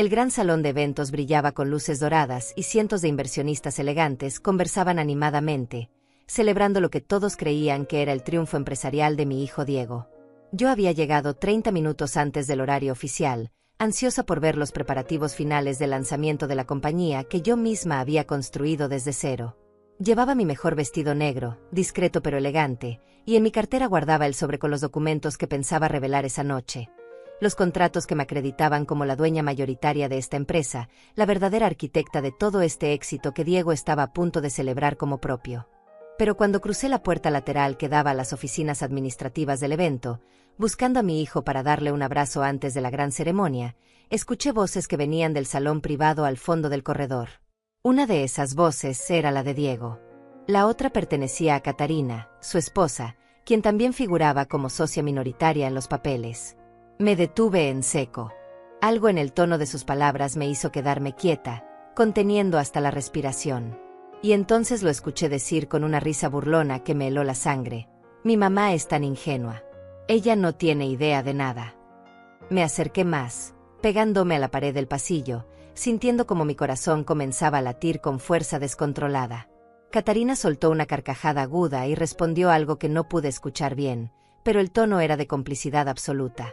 El gran salón de eventos brillaba con luces doradas y cientos de inversionistas elegantes conversaban animadamente, celebrando lo que todos creían que era el triunfo empresarial de mi hijo Diego. Yo había llegado 30 minutos antes del horario oficial, ansiosa por ver los preparativos finales del lanzamiento de la compañía que yo misma había construido desde cero. Llevaba mi mejor vestido negro, discreto pero elegante, y en mi cartera guardaba el sobre con los documentos que pensaba revelar esa noche. Los contratos que me acreditaban como la dueña mayoritaria de esta empresa, la verdadera arquitecta de todo este éxito que Diego estaba a punto de celebrar como propio. Pero cuando crucé la puerta lateral que daba a las oficinas administrativas del evento, buscando a mi hijo para darle un abrazo antes de la gran ceremonia, escuché voces que venían del salón privado al fondo del corredor. Una de esas voces era la de Diego. La otra pertenecía a Catarina, su esposa, quien también figuraba como socia minoritaria en los papeles. Me detuve en seco. Algo en el tono de sus palabras me hizo quedarme quieta, conteniendo hasta la respiración. Y entonces lo escuché decir con una risa burlona que me heló la sangre: mi mamá es tan ingenua. Ella no tiene idea de nada. Me acerqué más, pegándome a la pared del pasillo, sintiendo como mi corazón comenzaba a latir con fuerza descontrolada. Catarina soltó una carcajada aguda y respondió algo que no pude escuchar bien, pero el tono era de complicidad absoluta.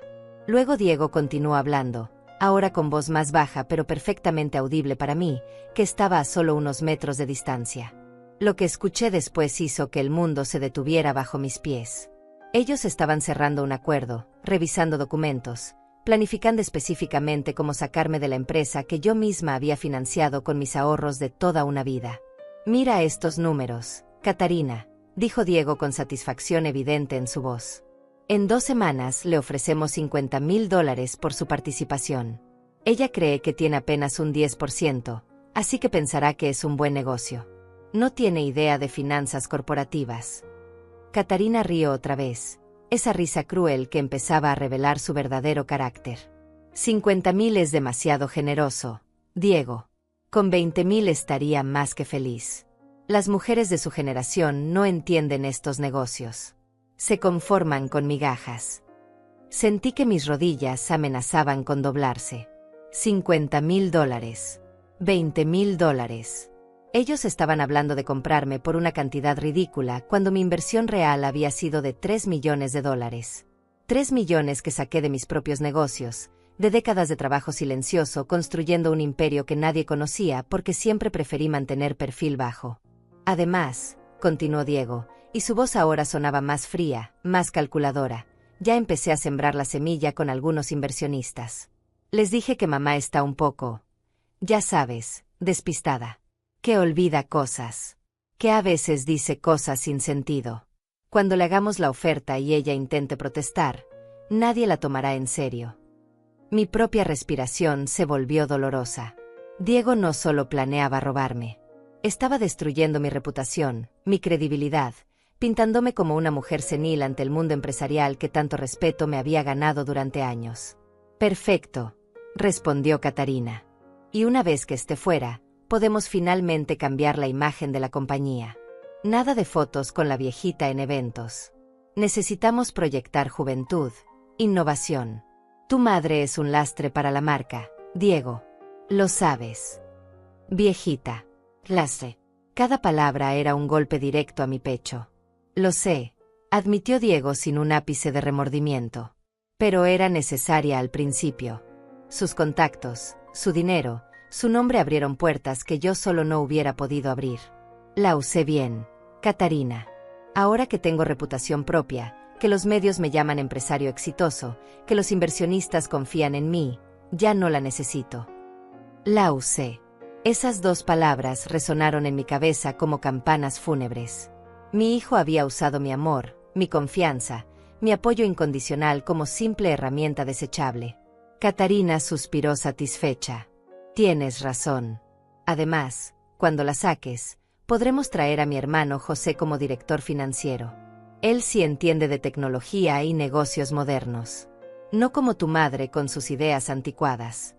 Luego Diego continuó hablando, ahora con voz más baja pero perfectamente audible para mí, que estaba a solo unos metros de distancia. Lo que escuché después hizo que el mundo se detuviera bajo mis pies. Ellos estaban cerrando un acuerdo, revisando documentos, planificando específicamente cómo sacarme de la empresa que yo misma había financiado con mis ahorros de toda una vida. Mira estos números, Catarina, dijo Diego con satisfacción evidente en su voz. En 2 semanas le ofrecemos $50,000 por su participación. Ella cree que tiene apenas un 10%, así que pensará que es un buen negocio. No tiene idea de finanzas corporativas. Catarina rió otra vez, esa risa cruel que empezaba a revelar su verdadero carácter. 50,000 es demasiado generoso, Diego. Con 20,000 estaría más que feliz. Las mujeres de su generación no entienden estos negocios. Se conforman con migajas. Sentí que mis rodillas amenazaban con doblarse. $50,000. $20,000. Ellos estaban hablando de comprarme por una cantidad ridícula cuando mi inversión real había sido de $3 millones. $3 millones que saqué de mis propios negocios, de décadas de trabajo silencioso construyendo un imperio que nadie conocía porque siempre preferí mantener perfil bajo. Además, continuó Diego, y su voz ahora sonaba más fría, más calculadora, ya empecé a sembrar la semilla con algunos inversionistas. Les dije que mamá está un poco, ya sabes, despistada. Que olvida cosas. Que a veces dice cosas sin sentido. Cuando le hagamos la oferta y ella intente protestar, nadie la tomará en serio. Mi propia respiración se volvió dolorosa. Diego no solo planeaba robarme. Estaba destruyendo mi reputación, mi credibilidad, pintándome como una mujer senil ante el mundo empresarial que tanto respeto me había ganado durante años. Perfecto, respondió Catarina. Y una vez que esté fuera, podemos finalmente cambiar la imagen de la compañía. Nada de fotos con la viejita en eventos. Necesitamos proyectar juventud, innovación. Tu madre es un lastre para la marca, Diego. Lo sabes. Viejita. Lastre. Cada palabra era un golpe directo a mi pecho. Lo sé, admitió Diego sin un ápice de remordimiento. Pero era necesaria al principio. Sus contactos, su dinero, su nombre abrieron puertas que yo solo no hubiera podido abrir. La usé bien, Catarina. Ahora que tengo reputación propia, que los medios me llaman empresario exitoso, que los inversionistas confían en mí, ya no la necesito. La usé. Esas 2 palabras resonaron en mi cabeza como campanas fúnebres. Mi hijo había usado mi amor, mi confianza, mi apoyo incondicional como simple herramienta desechable. Catarina suspiró satisfecha. Tienes razón. Además, cuando la saques, podremos traer a mi hermano José como director financiero. Él sí entiende de tecnología y negocios modernos. No como tu madre con sus ideas anticuadas.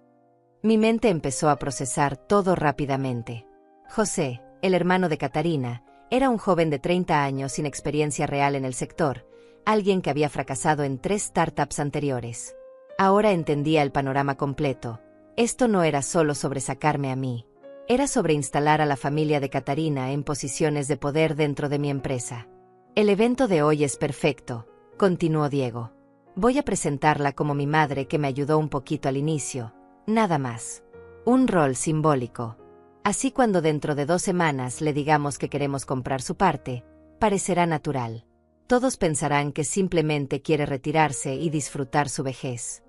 Mi mente empezó a procesar todo rápidamente. José, el hermano de Catarina, era un joven de 30 años sin experiencia real en el sector, alguien que había fracasado en 3 startups anteriores. Ahora entendía el panorama completo. Esto no era solo sobre sacarme a mí. Era sobre instalar a la familia de Catarina en posiciones de poder dentro de mi empresa. El evento de hoy es perfecto, continuó Diego. Voy a presentarla como mi madre que me ayudó un poquito al inicio, nada más. Un rol simbólico. Así cuando dentro de 2 semanas le digamos que queremos comprar su parte, parecerá natural. Todos pensarán que simplemente quiere retirarse y disfrutar su vejez.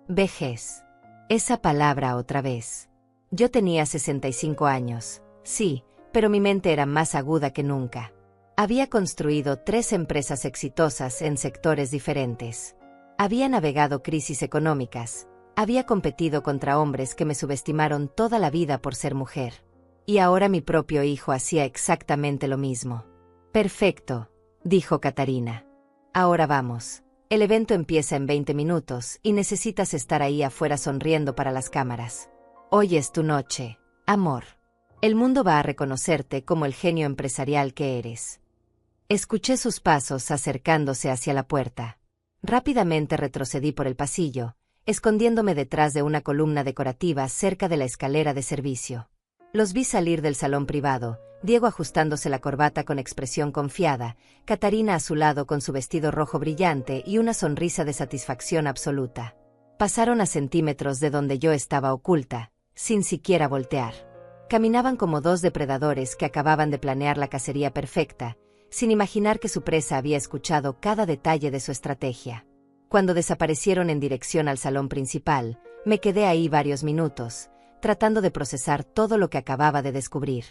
Vejez. Esa palabra otra vez. Yo tenía 65 años, sí, pero mi mente era más aguda que nunca. Había construido 3 empresas exitosas en sectores diferentes. Había navegado crisis económicas. Había competido contra hombres que me subestimaron toda la vida por ser mujer. Y ahora mi propio hijo hacía exactamente lo mismo. Perfecto, dijo Catarina. Ahora vamos. El evento empieza en 20 minutos y necesitas estar ahí afuera sonriendo para las cámaras. Hoy es tu noche, amor. El mundo va a reconocerte como el genio empresarial que eres. Escuché sus pasos acercándose hacia la puerta. Rápidamente retrocedí por el pasillo, escondiéndome detrás de una columna decorativa cerca de la escalera de servicio. Los vi salir del salón privado, Diego ajustándose la corbata con expresión confiada, Catarina a su lado con su vestido rojo brillante y una sonrisa de satisfacción absoluta. Pasaron a centímetros de donde yo estaba oculta, sin siquiera voltear. Caminaban como 2 depredadores que acababan de planear la cacería perfecta, sin imaginar que su presa había escuchado cada detalle de su estrategia. Cuando desaparecieron en dirección al salón principal, me quedé ahí varios minutos, tratando de procesar todo lo que acababa de descubrir.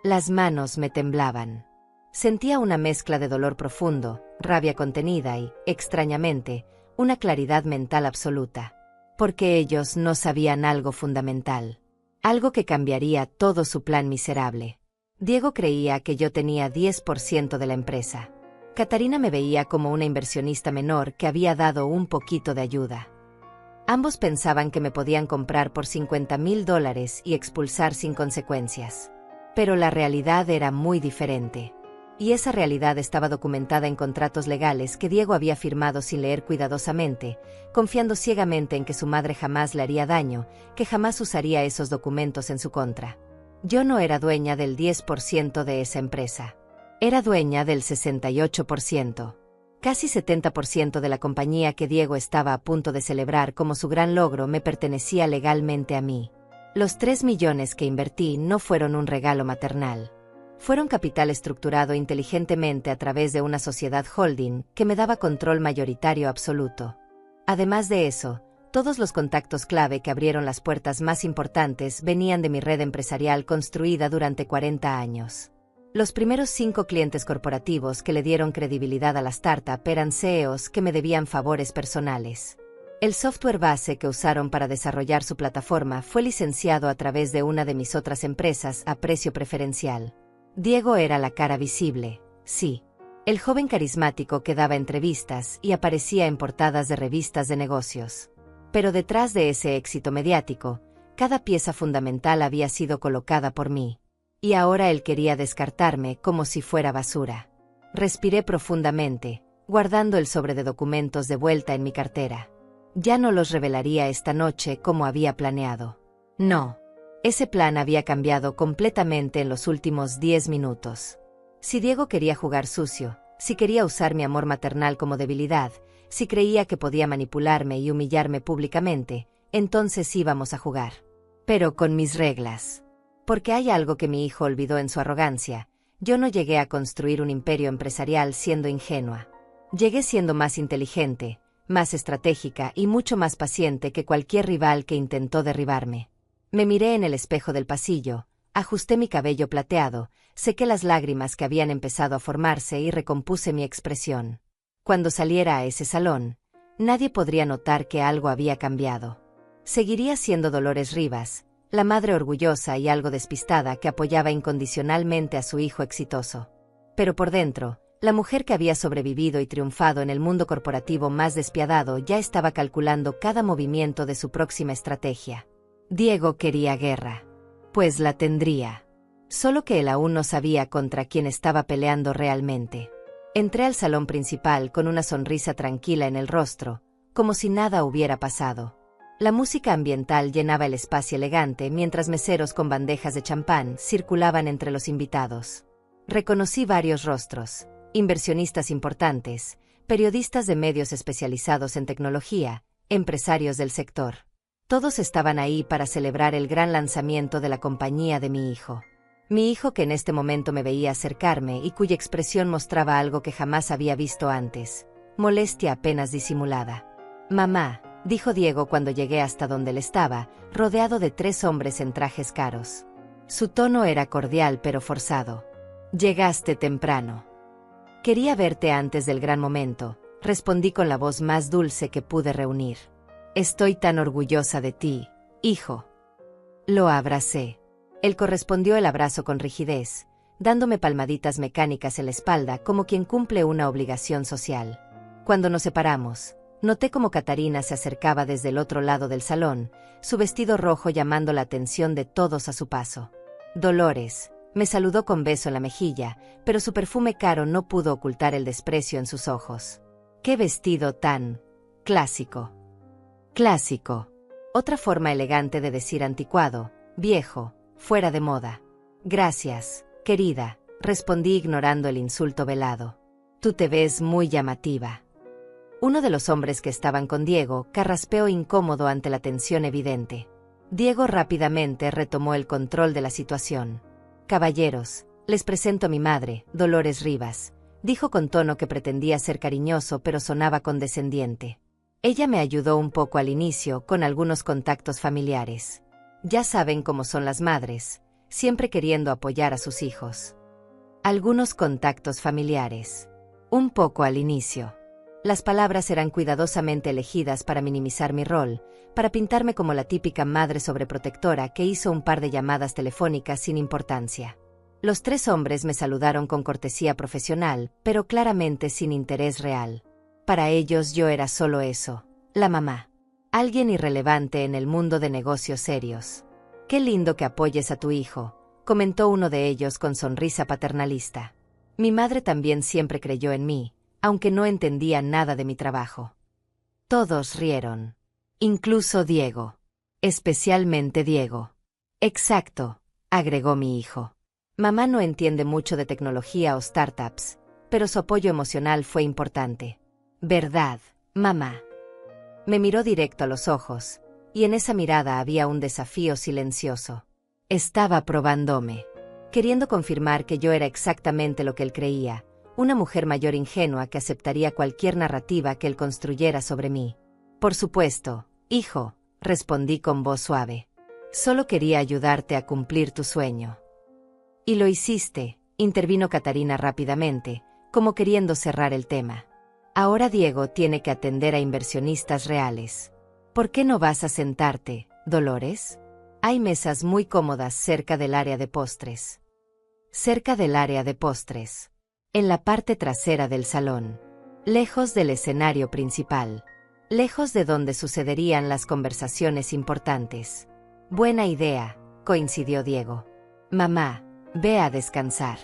Las manos me temblaban. Sentía una mezcla de dolor profundo, rabia contenida y, extrañamente, una claridad mental absoluta. Porque ellos no sabían algo fundamental. Algo que cambiaría todo su plan miserable. Diego creía que yo tenía 10% de la empresa. Catarina me veía como una inversionista menor que había dado un poquito de ayuda. Ambos pensaban que me podían comprar por $50,000 y expulsar sin consecuencias. Pero la realidad era muy diferente. Y esa realidad estaba documentada en contratos legales que Diego había firmado sin leer cuidadosamente, confiando ciegamente en que su madre jamás le haría daño, que jamás usaría esos documentos en su contra. Yo no era dueña del 10% de esa empresa. Era dueña del 68%. Casi 70% de la compañía que Diego estaba a punto de celebrar como su gran logro me pertenecía legalmente a mí. Los 3 millones que invertí no fueron un regalo maternal. Fueron capital estructurado inteligentemente a través de una sociedad holding que me daba control mayoritario absoluto. Además de eso, todos los contactos clave que abrieron las puertas más importantes venían de mi red empresarial construida durante 40 años. Los primeros 5 clientes corporativos que le dieron credibilidad a la startup eran CEOs que me debían favores personales. El software base que usaron para desarrollar su plataforma fue licenciado a través de una de mis otras empresas a precio preferencial. Diego era la cara visible, sí. El joven carismático que daba entrevistas y aparecía en portadas de revistas de negocios. Pero detrás de ese éxito mediático, cada pieza fundamental había sido colocada por mí. Y ahora él quería descartarme como si fuera basura. Respiré profundamente, guardando el sobre de documentos de vuelta en mi cartera. Ya no los revelaría esta noche como había planeado. No. Ese plan había cambiado completamente en los últimos 10 minutos. Si Diego quería jugar sucio, si quería usar mi amor maternal como debilidad, si creía que podía manipularme y humillarme públicamente, entonces íbamos a jugar. Pero con mis reglas. Porque hay algo que mi hijo olvidó en su arrogancia. Yo no llegué a construir un imperio empresarial siendo ingenua. Llegué siendo más inteligente, más estratégica y mucho más paciente que cualquier rival que intentó derribarme. Me miré en el espejo del pasillo, ajusté mi cabello plateado, sequé las lágrimas que habían empezado a formarse y recompuse mi expresión. Cuando saliera a ese salón, nadie podría notar que algo había cambiado. Seguiría siendo Dolores Rivas, la madre orgullosa y algo despistada que apoyaba incondicionalmente a su hijo exitoso. Pero por dentro, la mujer que había sobrevivido y triunfado en el mundo corporativo más despiadado ya estaba calculando cada movimiento de su próxima estrategia. Diego quería guerra. Pues la tendría. Solo que él aún no sabía contra quién estaba peleando realmente. Entré al salón principal con una sonrisa tranquila en el rostro, como si nada hubiera pasado. La música ambiental llenaba el espacio elegante mientras meseros con bandejas de champán circulaban entre los invitados. Reconocí varios rostros, inversionistas importantes, periodistas de medios especializados en tecnología, empresarios del sector. Todos estaban ahí para celebrar el gran lanzamiento de la compañía de mi hijo. Mi hijo, que en este momento me veía acercarme y cuya expresión mostraba algo que jamás había visto antes, molestia apenas disimulada. «Mamá», dijo Diego cuando llegué hasta donde él estaba, rodeado de 3 hombres en trajes caros. Su tono era cordial pero forzado. «Llegaste temprano. Quería verte antes del gran momento», respondí con la voz más dulce que pude reunir. «Estoy tan orgullosa de ti, hijo». Lo abracé. Él correspondió el abrazo con rigidez, dándome palmaditas mecánicas en la espalda como quien cumple una obligación social. Cuando nos separamos, noté cómo Catarina se acercaba desde el otro lado del salón, su vestido rojo llamando la atención de todos a su paso. Dolores me saludó con beso en la mejilla, pero su perfume caro no pudo ocultar el desprecio en sus ojos. ¡Qué vestido tan clásico! Clásico. Otra forma elegante de decir anticuado, viejo, fuera de moda. «Gracias, querida», respondí ignorando el insulto velado. «Tú te ves muy llamativa». Uno de los hombres que estaban con Diego carraspeó incómodo ante la tensión evidente. Diego rápidamente retomó el control de la situación. «Caballeros, les presento a mi madre, Dolores Rivas», dijo con tono que pretendía ser cariñoso pero sonaba condescendiente. Ella me ayudó un poco al inicio con algunos contactos familiares. Ya saben cómo son las madres, siempre queriendo apoyar a sus hijos. Algunos contactos familiares. Un poco al inicio. Las palabras eran cuidadosamente elegidas para minimizar mi rol, para pintarme como la típica madre sobreprotectora que hizo un par de llamadas telefónicas sin importancia. Los 3 hombres me saludaron con cortesía profesional, pero claramente sin interés real. Para ellos yo era solo eso, la mamá. Alguien irrelevante en el mundo de negocios serios. «Qué lindo que apoyes a tu hijo», comentó uno de ellos con sonrisa paternalista. Mi madre también siempre creyó en mí, aunque no entendía nada de mi trabajo. Todos rieron. Incluso Diego. Especialmente Diego. «Exacto», agregó mi hijo. «Mamá no entiende mucho de tecnología o startups, pero su apoyo emocional fue importante». «¿Verdad, mamá?». Me miró directo a los ojos, y en esa mirada había un desafío silencioso. Estaba probándome, queriendo confirmar que yo era exactamente lo que él creía, una mujer mayor ingenua que aceptaría cualquier narrativa que él construyera sobre mí. «Por supuesto, hijo», respondí con voz suave. «Solo quería ayudarte a cumplir tu sueño». «Y lo hiciste», intervino Catarina rápidamente, como queriendo cerrar el tema. «Ahora Diego tiene que atender a inversionistas reales. ¿Por qué no vas a sentarte, Dolores? Hay mesas muy cómodas cerca del área de postres». Cerca del área de postres. En la parte trasera del salón. Lejos del escenario principal. Lejos de donde sucederían las conversaciones importantes. «Buena idea», coincidió Diego. «Mamá, ve a descansar.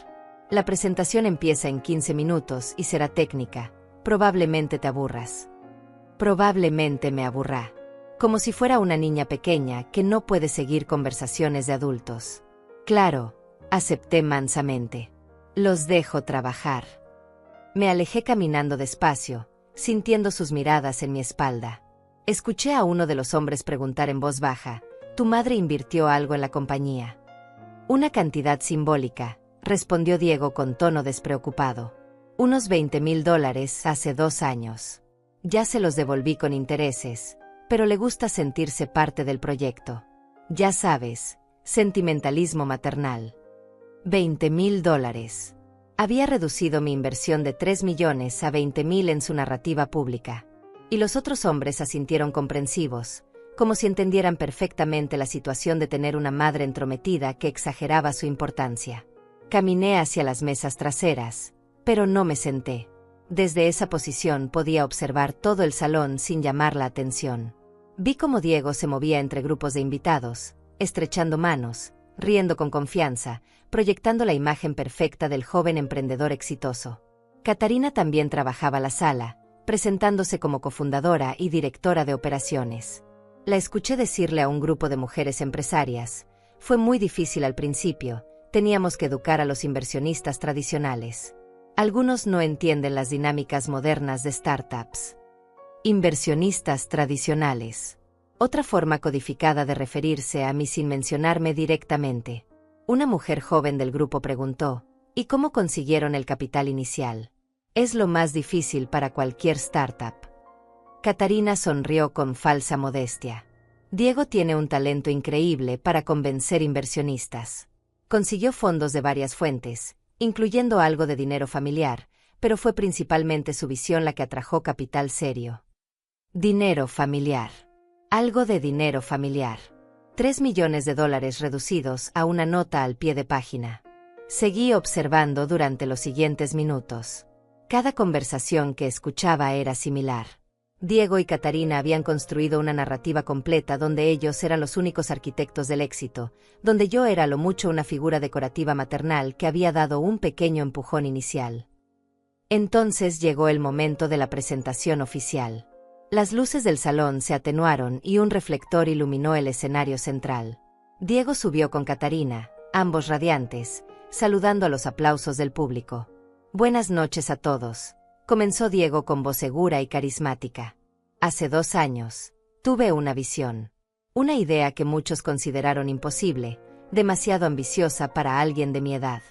La presentación empieza en 15 minutos y será técnica. Probablemente te aburras». Probablemente me aburrá. Como si fuera una niña pequeña que no puede seguir conversaciones de adultos. «Claro», acepté mansamente. «Los dejo trabajar». Me alejé caminando despacio, sintiendo sus miradas en mi espalda. Escuché a uno de los hombres preguntar en voz baja: «¿Tu madre invirtió algo en la compañía?» «Una cantidad simbólica», respondió Diego con tono despreocupado. «Unos $20,000 hace 2 años. Ya se los devolví con intereses, pero le gusta sentirse parte del proyecto. Ya sabes, sentimentalismo maternal». $20,000. Había reducido mi inversión de 3 millones a 20,000 en su narrativa pública. Y los otros hombres asintieron comprensivos, como si entendieran perfectamente la situación de tener una madre entrometida que exageraba su importancia. Caminé hacia las mesas traseras, pero no me senté. Desde esa posición podía observar todo el salón sin llamar la atención. Vi cómo Diego se movía entre grupos de invitados, estrechando manos, riendo con confianza, proyectando la imagen perfecta del joven emprendedor exitoso. Catarina también trabajaba la sala, presentándose como cofundadora y directora de operaciones. La escuché decirle a un grupo de mujeres empresarias. Fue muy difícil al principio, teníamos que educar a los inversionistas tradicionales. Algunos no entienden las dinámicas modernas de startups. Inversionistas tradicionales. Otra forma codificada de referirse a mí sin mencionarme directamente. Una mujer joven del grupo preguntó, ¿y cómo consiguieron el capital inicial? Es lo más difícil para cualquier startup. Catarina sonrió con falsa modestia. Diego tiene un talento increíble para convencer inversionistas. Consiguió fondos de varias fuentes, incluyendo algo de dinero familiar, pero fue principalmente su visión la que atrajo capital serio. Dinero familiar. Algo de dinero familiar. $3 millones reducidos a una nota al pie de página. Seguí observando durante los siguientes minutos. Cada conversación que escuchaba era similar. Diego y Catarina habían construido una narrativa completa donde ellos eran los únicos arquitectos del éxito, donde yo era a lo mucho una figura decorativa maternal que había dado un pequeño empujón inicial. Entonces llegó el momento de la presentación oficial. Las luces del salón se atenuaron y un reflector iluminó el escenario central. Diego subió con Catarina, ambos radiantes, saludando a los aplausos del público. Buenas noches a todos. Comenzó Diego con voz segura y carismática. Hace 2 años, tuve una visión. Una idea que muchos consideraron imposible, demasiado ambiciosa para alguien de mi edad.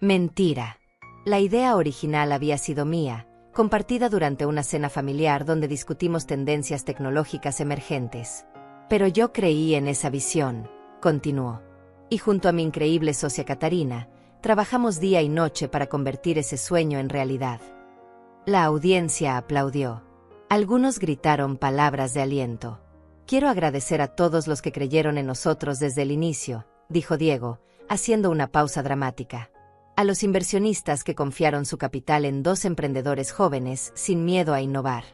Mentira. La idea original había sido mía, compartida durante una cena familiar donde discutimos tendencias tecnológicas emergentes. Pero yo creí en esa visión, continuó. Y junto a mi increíble socia Catarina, trabajamos día y noche para convertir ese sueño en realidad. La audiencia aplaudió. Algunos gritaron palabras de aliento. Quiero agradecer a todos los que creyeron en nosotros desde el inicio, dijo Diego, haciendo una pausa dramática. A los inversionistas que confiaron su capital en 2 emprendedores jóvenes sin miedo a innovar.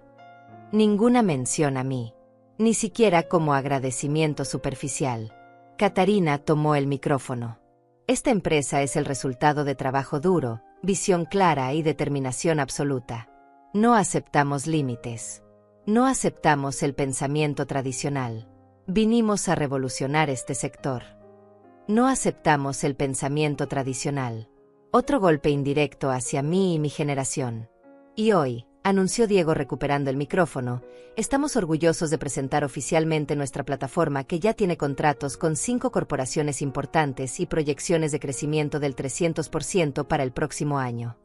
Ninguna mención a mí. Ni siquiera como agradecimiento superficial. Catarina tomó el micrófono. Esta empresa es el resultado de trabajo duro, visión clara y determinación absoluta. No aceptamos límites. No aceptamos el pensamiento tradicional. Vinimos a revolucionar este sector. No aceptamos el pensamiento tradicional. Otro golpe indirecto hacia mí y mi generación. Y hoy, anunció Diego recuperando el micrófono, estamos orgullosos de presentar oficialmente nuestra plataforma que ya tiene contratos con 5 corporaciones importantes y proyecciones de crecimiento del 300% para el próximo año.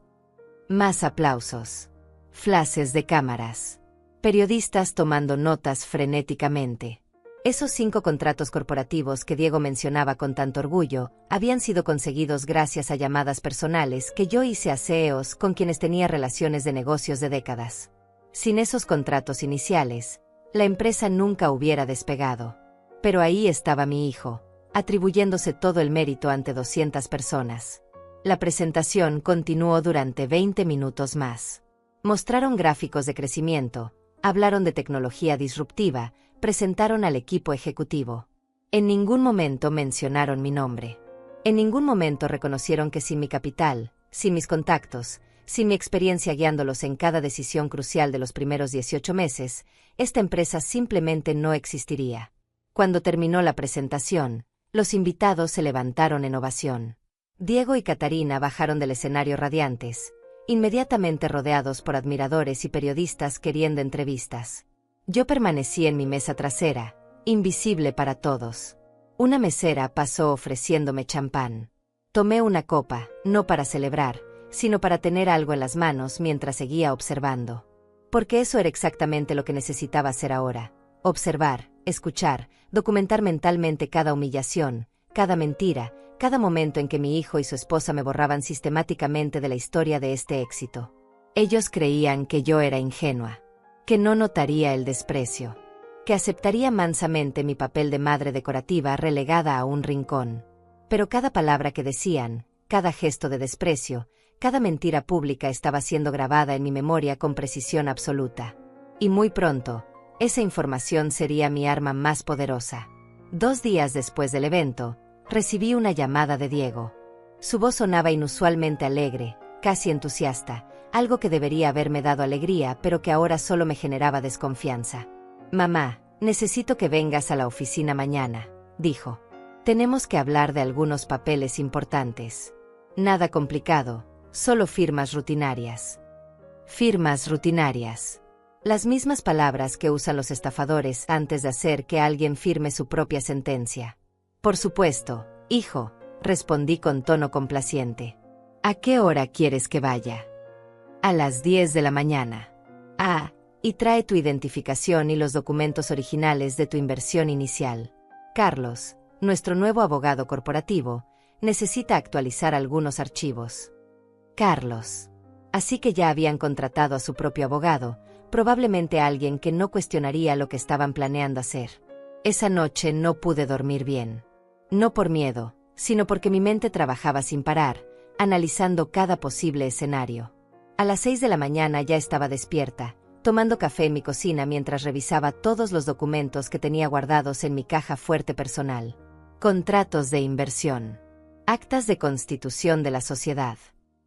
Más aplausos. Flashes de cámaras. Periodistas tomando notas frenéticamente. Esos 5 contratos corporativos que Diego mencionaba con tanto orgullo, habían sido conseguidos gracias a llamadas personales que yo hice a CEOs con quienes tenía relaciones de negocios de décadas. Sin esos contratos iniciales, la empresa nunca hubiera despegado. Pero ahí estaba mi hijo, atribuyéndose todo el mérito ante 200 personas. La presentación continuó durante 20 minutos más. Mostraron gráficos de crecimiento, hablaron de tecnología disruptiva, presentaron al equipo ejecutivo. En ningún momento mencionaron mi nombre. En ningún momento reconocieron que sin mi capital, sin mis contactos, sin mi experiencia guiándolos en cada decisión crucial de los primeros 18 meses, esta empresa simplemente no existiría. Cuando terminó la presentación, los invitados se levantaron en ovación. Diego y Catarina bajaron del escenario radiantes, inmediatamente rodeados por admiradores y periodistas queriendo entrevistas. Yo permanecí en mi mesa trasera, invisible para todos. Una mesera pasó ofreciéndome champán. Tomé una copa, no para celebrar, sino para tener algo en las manos mientras seguía observando. Porque eso era exactamente lo que necesitaba hacer ahora. Observar, escuchar, documentar mentalmente cada humillación, cada mentira, cada momento en que mi hijo y su esposa me borraban sistemáticamente de la historia de este éxito. Ellos creían que yo era ingenua, que no notaría el desprecio, que aceptaría mansamente mi papel de madre decorativa relegada a un rincón. Pero cada palabra que decían, cada gesto de desprecio, cada mentira pública estaba siendo grabada en mi memoria con precisión absoluta. Y muy pronto, esa información sería mi arma más poderosa. 2 días después del evento, recibí una llamada de Diego. Su voz sonaba inusualmente alegre, casi entusiasta, algo que debería haberme dado alegría pero que ahora solo me generaba desconfianza. Mamá, Necesito que vengas a la oficina mañana, dijo. Tenemos que hablar de algunos papeles importantes. Nada complicado, solo firmas rutinarias. Firmas rutinarias. Las mismas palabras que usan los estafadores antes de hacer que alguien firme su propia sentencia. Por supuesto, hijo, respondí con tono complaciente. ¿A qué hora quieres que vaya? A las 10 de la mañana. Ah, y trae tu identificación y los documentos originales de tu inversión inicial. Carlos, nuestro nuevo abogado corporativo, necesita actualizar algunos archivos. Carlos. Así que ya habían contratado a su propio abogado, probablemente alguien que no cuestionaría lo que estaban planeando hacer. Esa noche no pude dormir bien. No por miedo, sino porque mi mente trabajaba sin parar, analizando cada posible escenario. A las 6 de la mañana ya estaba despierta, tomando café en mi cocina mientras revisaba todos los documentos que tenía guardados en mi caja fuerte personal. Contratos de inversión. Actas de constitución de la sociedad.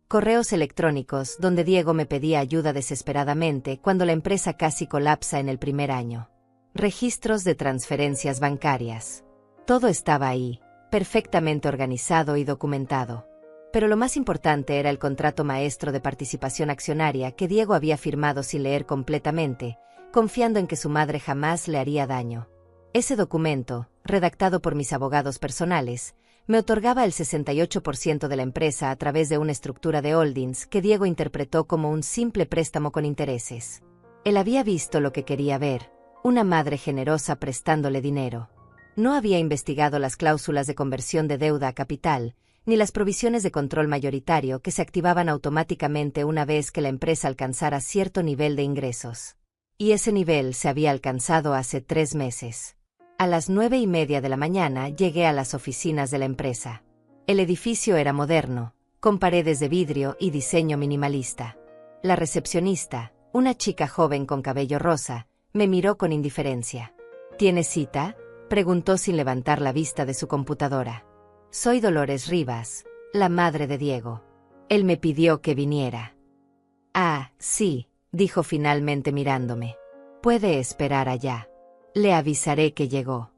Correos electrónicos donde Diego me pedía ayuda desesperadamente cuando la empresa casi colapsa en el primer año. Registros de transferencias bancarias. Todo estaba ahí, perfectamente organizado y documentado. Pero lo más importante era el contrato maestro de participación accionaria que Diego había firmado sin leer completamente, confiando en que su madre jamás le haría daño. Ese documento, redactado por mis abogados personales, me otorgaba el 68% de la empresa a través de una estructura de holdings que Diego interpretó como un simple préstamo con intereses. Él había visto lo que quería ver, una madre generosa prestándole dinero. No había investigado las cláusulas de conversión de deuda a capital, ni las provisiones de control mayoritario que se activaban automáticamente una vez que la empresa alcanzara cierto nivel de ingresos. Y ese nivel se había alcanzado hace 3 meses. A las 9:30 de la mañana llegué a las oficinas de la empresa. El edificio era moderno, con paredes de vidrio y diseño minimalista. La recepcionista, una chica joven con cabello rosa, me miró con indiferencia. ¿Tienes cita?, preguntó sin levantar la vista de su computadora. Soy Dolores Rivas, la madre de Diego. Él me pidió que viniera. Ah, sí, dijo finalmente mirándome. Puede esperar allá. Le avisaré que llegó.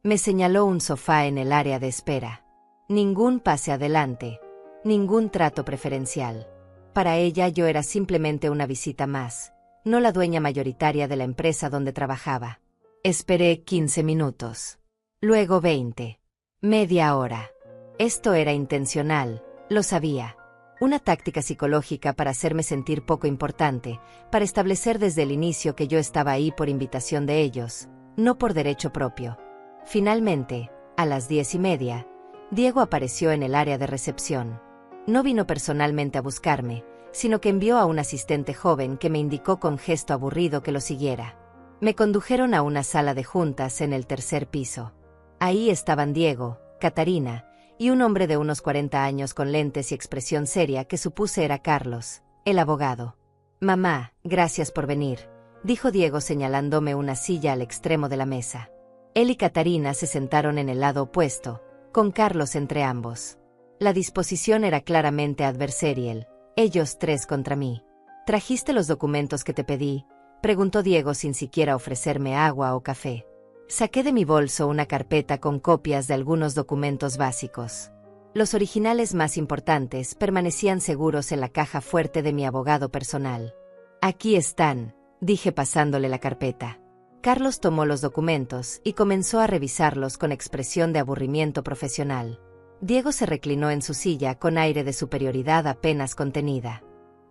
Me señaló un sofá en el área de espera. Ningún pase adelante, ningún trato preferencial. Para ella yo era simplemente una visita más, no la dueña mayoritaria de la empresa donde trabajaba. Esperé 15 minutos. Luego 20. Media hora. Esto era intencional, lo sabía. Una táctica psicológica para hacerme sentir poco importante, para establecer desde el inicio que yo estaba ahí por invitación de ellos, no por derecho propio. Finalmente, a las 10:30, Diego apareció en el área de recepción. No vino personalmente a buscarme, sino que envió a un asistente joven que me indicó con gesto aburrido que lo siguiera. Me condujeron a una sala de juntas en el 3er piso. Ahí estaban Diego, Catarina, y un hombre de unos 40 años con lentes y expresión seria que supuse era Carlos, el abogado. Mamá, gracias por venir, dijo Diego señalándome una silla al extremo de la mesa. Él y Catarina se sentaron en el lado opuesto, con Carlos entre ambos. La disposición era claramente adversarial, ellos 3 contra mí. ¿Trajiste los documentos que te pedí?, preguntó Diego sin siquiera ofrecerme agua o café. Saqué de mi bolso una carpeta con copias de algunos documentos básicos. Los originales más importantes permanecían seguros en la caja fuerte de mi abogado personal. Aquí están, dije pasándole la carpeta. Carlos tomó los documentos y comenzó a revisarlos con expresión de aburrimiento profesional. Diego se reclinó en su silla con aire de superioridad apenas contenida.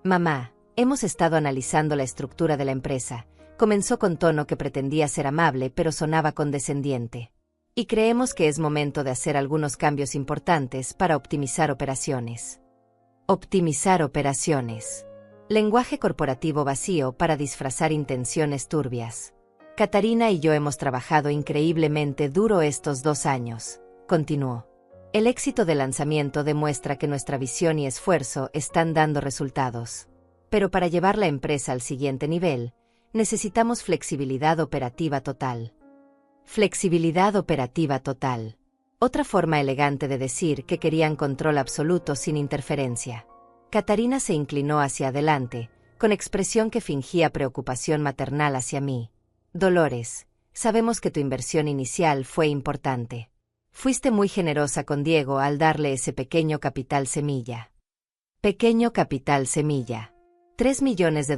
Mamá, hemos estado analizando la estructura de la empresa. Comenzó con tono que pretendía ser amable pero sonaba condescendiente. Y creemos que es momento de hacer algunos cambios importantes para optimizar operaciones. Optimizar operaciones. Lenguaje corporativo vacío para disfrazar intenciones turbias. Catarina y yo hemos trabajado increíblemente duro estos 2 años, continuó. El éxito del lanzamiento demuestra que nuestra visión y esfuerzo están dando resultados. Pero para llevar la empresa al siguiente nivel, necesitamos flexibilidad operativa total. Flexibilidad operativa total. Otra forma elegante de decir que querían control absoluto sin interferencia. Catarina se inclinó hacia adelante, con expresión que fingía preocupación maternal hacia mí. Dolores, sabemos que tu inversión inicial fue importante. Fuiste muy generosa con Diego al darle ese pequeño capital semilla. Pequeño capital semilla. $3 millones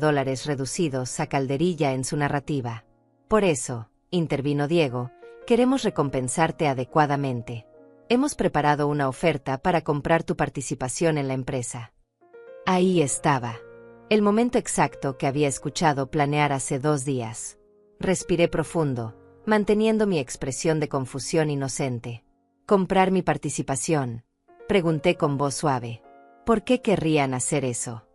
reducidos a calderilla en su narrativa. Por eso, intervino Diego, queremos recompensarte adecuadamente. Hemos preparado una oferta para comprar tu participación en la empresa. Ahí estaba. El momento exacto que había escuchado planear hace 2 días. Respiré profundo, manteniendo mi expresión de confusión inocente. ¿Comprar mi participación? Pregunté con voz suave. ¿Por qué querrían hacer eso?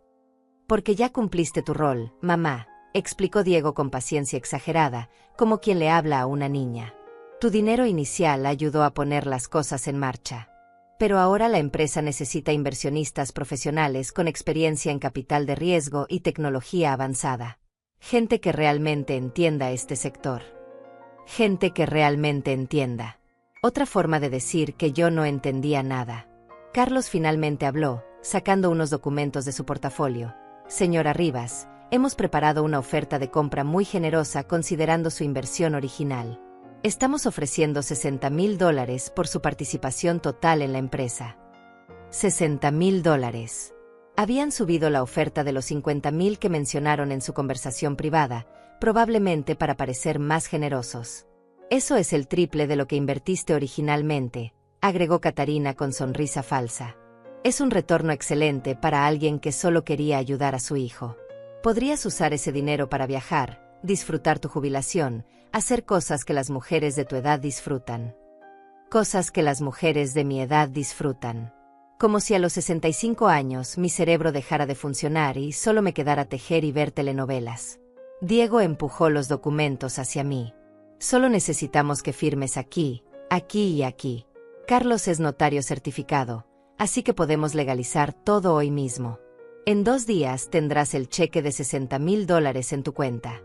Porque ya cumpliste tu rol, mamá, explicó Diego con paciencia exagerada, como quien le habla a una niña. Tu dinero inicial ayudó a poner las cosas en marcha. Pero ahora la empresa necesita inversionistas profesionales con experiencia en capital de riesgo y tecnología avanzada. Gente que realmente entienda este sector. Gente que realmente entienda. Otra forma de decir que yo no entendía nada. Carlos finalmente habló, sacando unos documentos de su portafolio. Señora Rivas, hemos preparado una oferta de compra muy generosa considerando su inversión original. Estamos ofreciendo $60,000 por su participación total en la empresa. $60,000. Habían subido la oferta de los 50,000 que mencionaron en su conversación privada, probablemente para parecer más generosos. Eso es el triple de lo que invertiste originalmente, agregó Catarina con sonrisa falsa. Es un retorno excelente para alguien que solo quería ayudar a su hijo. Podrías usar ese dinero para viajar, disfrutar tu jubilación, hacer cosas que las mujeres de tu edad disfrutan. Cosas que las mujeres de mi edad disfrutan. Como si a los 65 años mi cerebro dejara de funcionar y solo me quedara tejer y ver telenovelas. Diego empujó los documentos hacia mí. Solo necesitamos que firmes aquí, aquí y aquí. Carlos es notario certificado, así que podemos legalizar todo hoy mismo. En 2 días tendrás el cheque de $60,000 en tu cuenta.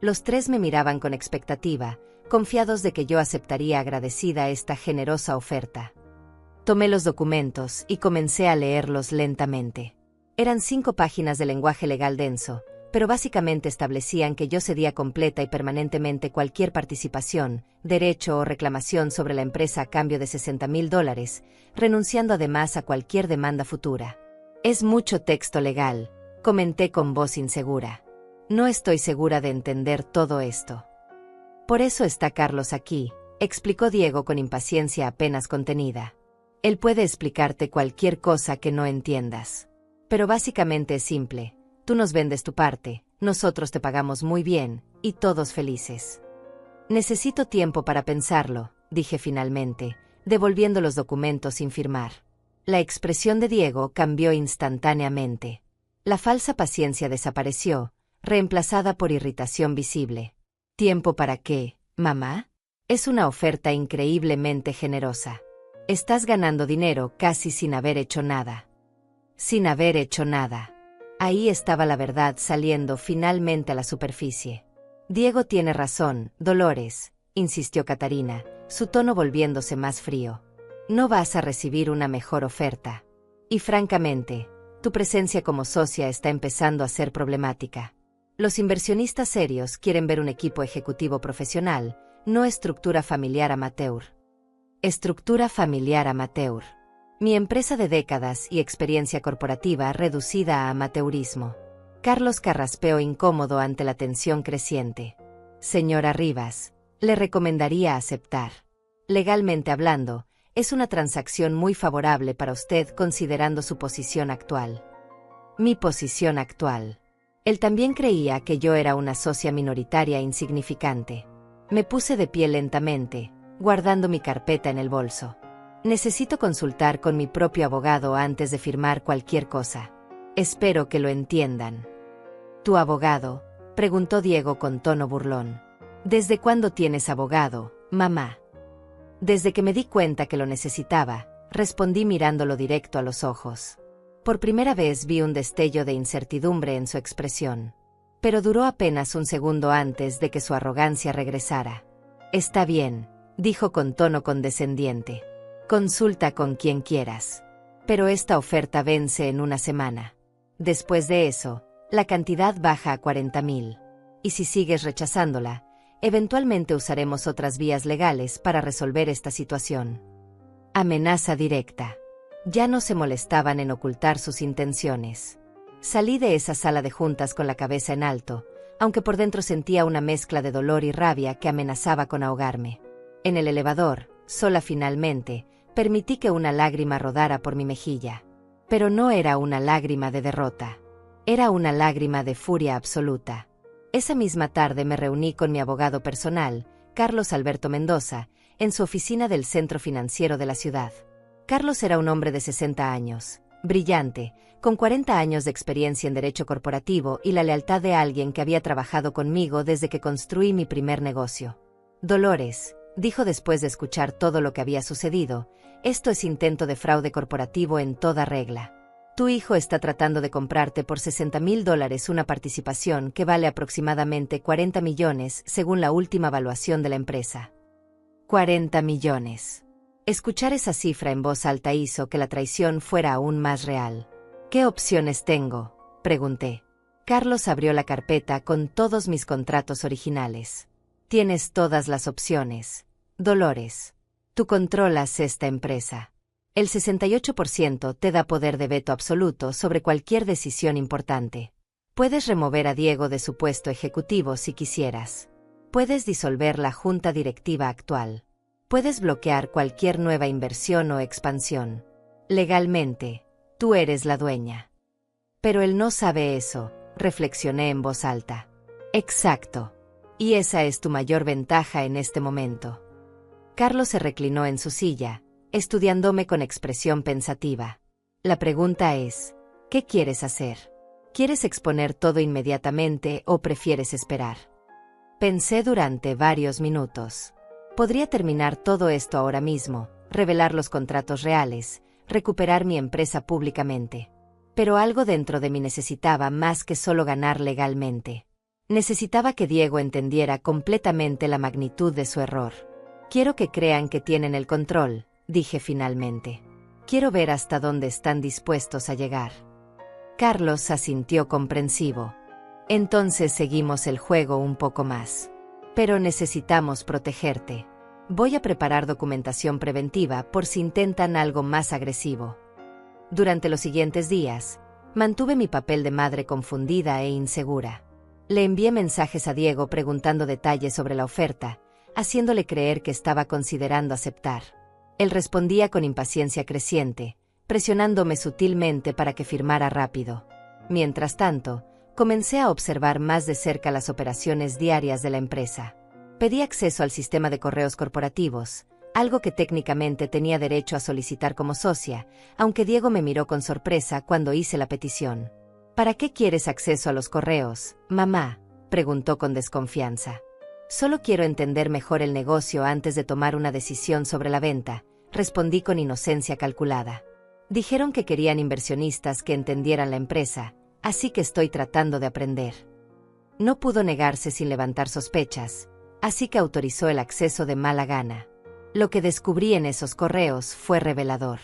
Los 3 me miraban con expectativa, confiados de que yo aceptaría agradecida esta generosa oferta. Tomé los documentos y comencé a leerlos lentamente. Eran 5 páginas de lenguaje legal denso, pero básicamente establecían que yo cedía completa y permanentemente cualquier participación, derecho o reclamación sobre la empresa a cambio de $60,000, renunciando además a cualquier demanda futura. Es mucho texto legal, comenté con voz insegura. No estoy segura de entender todo esto. Por eso está Carlos aquí, explicó Diego con impaciencia apenas contenida. Él puede explicarte cualquier cosa que no entiendas. Pero básicamente es simple. Tú nos vendes tu parte, nosotros te pagamos muy bien, y todos felices. Necesito tiempo para pensarlo, dije finalmente, devolviendo los documentos sin firmar. La expresión de Diego cambió instantáneamente. La falsa paciencia desapareció, reemplazada por irritación visible. ¿Tiempo para qué, mamá? Es una oferta increíblemente generosa. Estás ganando dinero casi sin haber hecho nada. Sin haber hecho nada. Ahí estaba la verdad saliendo finalmente a la superficie. Diego tiene razón, Dolores, insistió Catarina, su tono volviéndose más frío. No vas a recibir una mejor oferta. Y francamente, tu presencia como socia está empezando a ser problemática. Los inversionistas serios quieren ver un equipo ejecutivo profesional, no estructura familiar amateur. Estructura familiar amateur. Mi empresa de décadas y experiencia corporativa reducida a amateurismo. Carlos carraspeó incómodo ante la tensión creciente. Señora Rivas, le recomendaría aceptar. Legalmente hablando, es una transacción muy favorable para usted considerando su posición actual. Mi posición actual. Él también creía que yo era una socia minoritaria insignificante. Me puse de pie lentamente, guardando mi carpeta en el bolso. Necesito consultar con mi propio abogado antes de firmar cualquier cosa. Espero que lo entiendan. ¿Tu abogado?, preguntó Diego con tono burlón. ¿Desde cuándo tienes abogado, mamá? Desde que me di cuenta que lo necesitaba, respondí mirándolo directo a los ojos. Por primera vez vi un destello de incertidumbre en su expresión. Pero duró apenas un segundo antes de que su arrogancia regresara. Está bien, dijo con tono condescendiente. Consulta con quien quieras. Pero esta oferta vence en una semana. Después de eso, la cantidad baja a 40,000. Y si sigues rechazándola, Eventualmente usaremos otras vías legales para resolver esta situación. Amenaza directa. Ya no se molestaban en ocultar sus intenciones. Salí de esa sala de juntas con la cabeza en alto, aunque por dentro sentía una mezcla de dolor y rabia que amenazaba con ahogarme. En el elevador, sola finalmente, permití que una lágrima rodara por mi mejilla. Pero no era una lágrima de derrota. Era una lágrima de furia absoluta. Esa misma tarde me reuní con mi abogado personal, Carlos Alberto Mendoza, en su oficina del centro financiero de la ciudad. Carlos era un hombre de 60 años, brillante, con 40 años de experiencia en derecho corporativo y la lealtad de alguien que había trabajado conmigo desde que construí mi primer negocio. Dolores, dijo después de escuchar todo lo que había sucedido, esto es intento de fraude corporativo en toda regla. Tu hijo está tratando de comprarte por $60,000 una participación que vale aproximadamente 40 millones según la última evaluación de la empresa. 40 millones. Escuchar esa cifra en voz alta hizo que la traición fuera aún más real. ¿Qué opciones tengo?, pregunté. Carlos abrió la carpeta con todos mis contratos originales. Tienes todas las opciones. Dolores. Tú controlas esta empresa. El 68% te da poder de veto absoluto sobre cualquier decisión importante. Puedes remover a Diego de su puesto ejecutivo si quisieras. Puedes disolver la junta directiva actual. Puedes bloquear cualquier nueva inversión o expansión. Legalmente, tú eres la dueña. Pero él no sabe eso, reflexioné en voz alta. Exacto. Y esa es tu mayor ventaja en este momento. Carlos se reclinó en su silla, estudiándome con expresión pensativa. La pregunta es, ¿qué quieres hacer? ¿Quieres exponer todo inmediatamente o prefieres esperar? Pensé durante varios minutos. Podría terminar todo esto ahora mismo, revelar los contratos reales, recuperar mi empresa públicamente. Pero algo dentro de mí necesitaba más que solo ganar legalmente. Necesitaba que Diego entendiera completamente la magnitud de su error. Quiero que crean que tienen el control, dije finalmente. Quiero ver hasta dónde están dispuestos a llegar. Carlos asintió comprensivo. Entonces seguimos el juego un poco más. Pero necesitamos protegerte. Voy a preparar documentación preventiva por si intentan algo más agresivo. Durante los siguientes días, mantuve mi papel de madre confundida e insegura. Le envié mensajes a Diego preguntando detalles sobre la oferta, haciéndole creer que estaba considerando aceptar. Él respondía con impaciencia creciente, presionándome sutilmente para que firmara rápido. Mientras tanto, comencé a observar más de cerca las operaciones diarias de la empresa. Pedí acceso al sistema de correos corporativos, algo que técnicamente tenía derecho a solicitar como socia, aunque Diego me miró con sorpresa cuando hice la petición. ¿Para qué quieres acceso a los correos, mamá?, preguntó con desconfianza. Solo quiero entender mejor el negocio antes de tomar una decisión sobre la venta, respondí con inocencia calculada. Dijeron que querían inversionistas que entendieran la empresa, así que estoy tratando de aprender. No pudo negarse sin levantar sospechas, así que autorizó el acceso de mala gana. Lo que descubrí en esos correos fue revelador.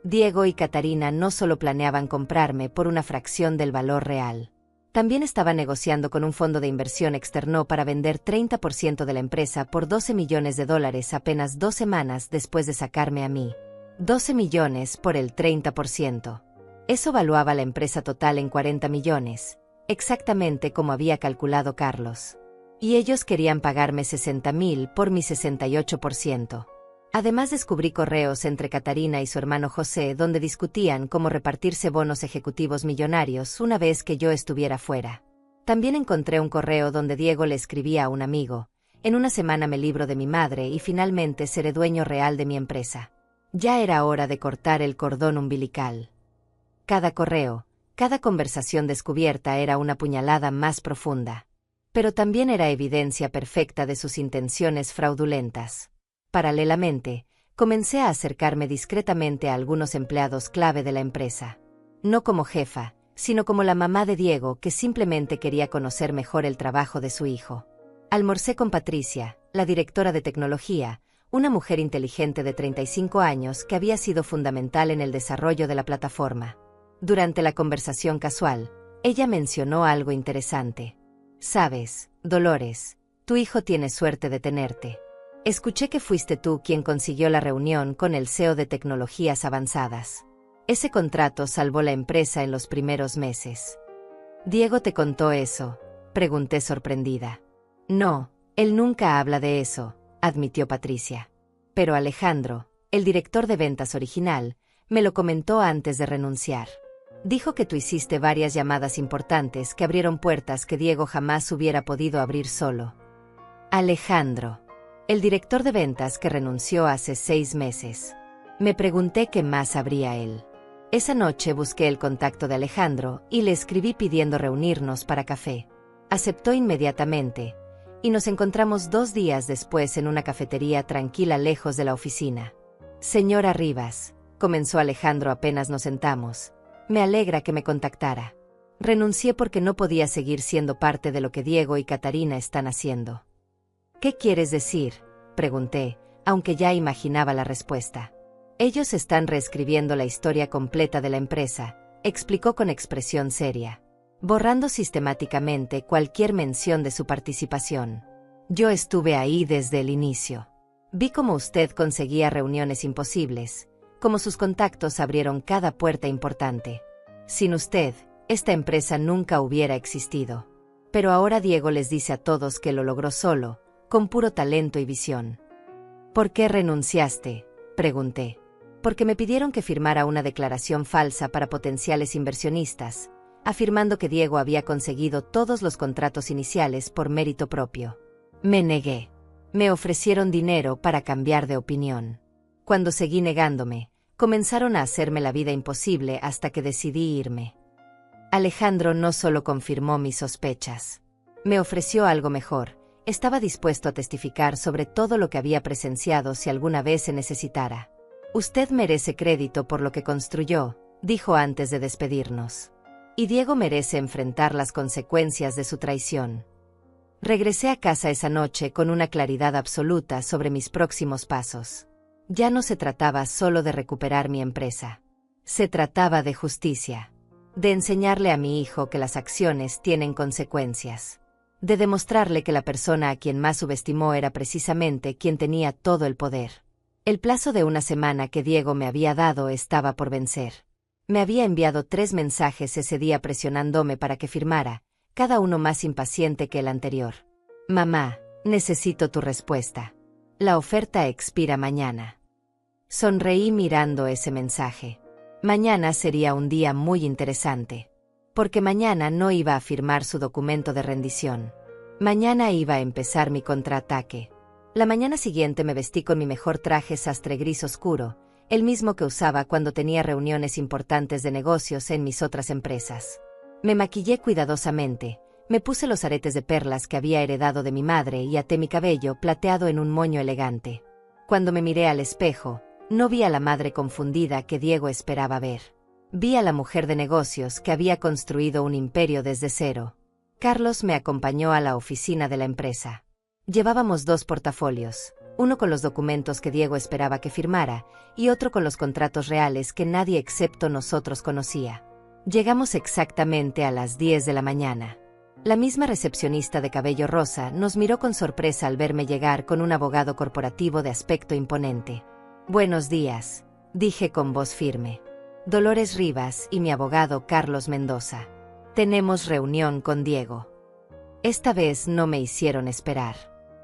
Diego y Catarina no solo planeaban comprarme por una fracción del valor real. También estaba negociando con un fondo de inversión externo para vender 30% de la empresa por $12 millones apenas 2 semanas después de sacarme a mí. 12 millones por el 30%. Eso valuaba la empresa total en 40 millones, exactamente como había calculado Carlos. Y ellos querían pagarme 60,000 por mi 68%. Además descubrí correos entre Catarina y su hermano José donde discutían cómo repartirse bonos ejecutivos millonarios una vez que yo estuviera fuera. También encontré un correo donde Diego le escribía a un amigo: en una semana me libro de mi madre y finalmente seré dueño real de mi empresa. Ya era hora de cortar el cordón umbilical. Cada correo, cada conversación descubierta era una puñalada más profunda. Pero también era evidencia perfecta de sus intenciones fraudulentas. Paralelamente, comencé a acercarme discretamente a algunos empleados clave de la empresa. No como jefa, sino como la mamá de Diego que simplemente quería conocer mejor el trabajo de su hijo. Almorcé con Patricia, la directora de tecnología, una mujer inteligente de 35 años que había sido fundamental en el desarrollo de la plataforma. Durante la conversación casual, ella mencionó algo interesante. Sabes, Dolores, Tu hijo tiene suerte de tenerte. Escuché que fuiste tú quien consiguió la reunión con el CEO de Tecnologías Avanzadas. Ese contrato salvó la empresa en los primeros meses. ¿Diego te contó eso?, pregunté sorprendida. No, él nunca habla de eso, admitió Patricia. Pero Alejandro, el director de ventas original, me lo comentó antes de renunciar. Dijo que tú hiciste varias llamadas importantes que abrieron puertas que Diego jamás hubiera podido abrir solo. Alejandro, el director de ventas que renunció hace 6 meses. Me pregunté qué más sabría él. Esa noche busqué el contacto de Alejandro y le escribí pidiendo reunirnos para café. Aceptó inmediatamente, y nos encontramos 2 días después en una cafetería tranquila lejos de la oficina. Señora Rivas, comenzó Alejandro apenas nos sentamos, me alegra que me contactara. Renuncié porque no podía seguir siendo parte de lo que Diego y Catarina están haciendo. ¿Qué quieres decir?, pregunté, aunque ya imaginaba la respuesta. Ellos están reescribiendo la historia completa de la empresa, explicó con expresión seria, borrando sistemáticamente cualquier mención de su participación. Yo estuve ahí desde el inicio. Vi cómo usted conseguía reuniones imposibles, cómo sus contactos abrieron cada puerta importante. Sin usted, esta empresa nunca hubiera existido. Pero ahora Diego les dice a todos que lo logró solo, con puro talento y visión. ¿Por qué renunciaste?, pregunté. Porque me pidieron que firmara una declaración falsa para potenciales inversionistas, afirmando que Diego había conseguido todos los contratos iniciales por mérito propio. Me negué. Me ofrecieron dinero para cambiar de opinión. Cuando seguí negándome, comenzaron a hacerme la vida imposible hasta que decidí irme. Alejandro no solo confirmó mis sospechas. Me ofreció algo mejor. Estaba dispuesto a testificar sobre todo lo que había presenciado si alguna vez se necesitara. Usted merece crédito por lo que construyó, dijo antes de despedirnos. Y Diego merece enfrentar las consecuencias de su traición. Regresé a casa esa noche con una claridad absoluta sobre mis próximos pasos. Ya no se trataba solo de recuperar mi empresa. Se trataba de justicia. De enseñarle a mi hijo que las acciones tienen consecuencias. De demostrarle que la persona a quien más subestimó era precisamente quien tenía todo el poder. El plazo de 1 semana que Diego me había dado estaba por vencer. Me había enviado 3 mensajes ese día presionándome para que firmara, cada uno más impaciente que el anterior. Mamá, necesito tu respuesta. La oferta expira mañana. Sonreí mirando ese mensaje. Mañana sería un día muy interesante. Porque mañana no iba a firmar su documento de rendición. Mañana iba a empezar mi contraataque. La mañana siguiente me vestí con mi mejor traje sastre gris oscuro, el mismo que usaba cuando tenía reuniones importantes de negocios en mis otras empresas. Me maquillé cuidadosamente, me puse los aretes de perlas que había heredado de mi madre y até mi cabello plateado en un moño elegante. Cuando me miré al espejo, no vi a la madre confundida que Diego esperaba ver. Vi a la mujer de negocios que había construido un imperio desde cero. Carlos me acompañó a la oficina de la empresa. Llevábamos 2 portafolios, uno con los documentos que Diego esperaba que firmara y otro con los contratos reales que nadie excepto nosotros conocía. Llegamos exactamente a las 10 de la mañana. La misma recepcionista de cabello rosa nos miró con sorpresa al verme llegar con un abogado corporativo de aspecto imponente. Buenos días, dije con voz firme. Dolores Rivas y mi abogado Carlos Mendoza. Tenemos reunión con Diego. Esta vez no me hicieron esperar.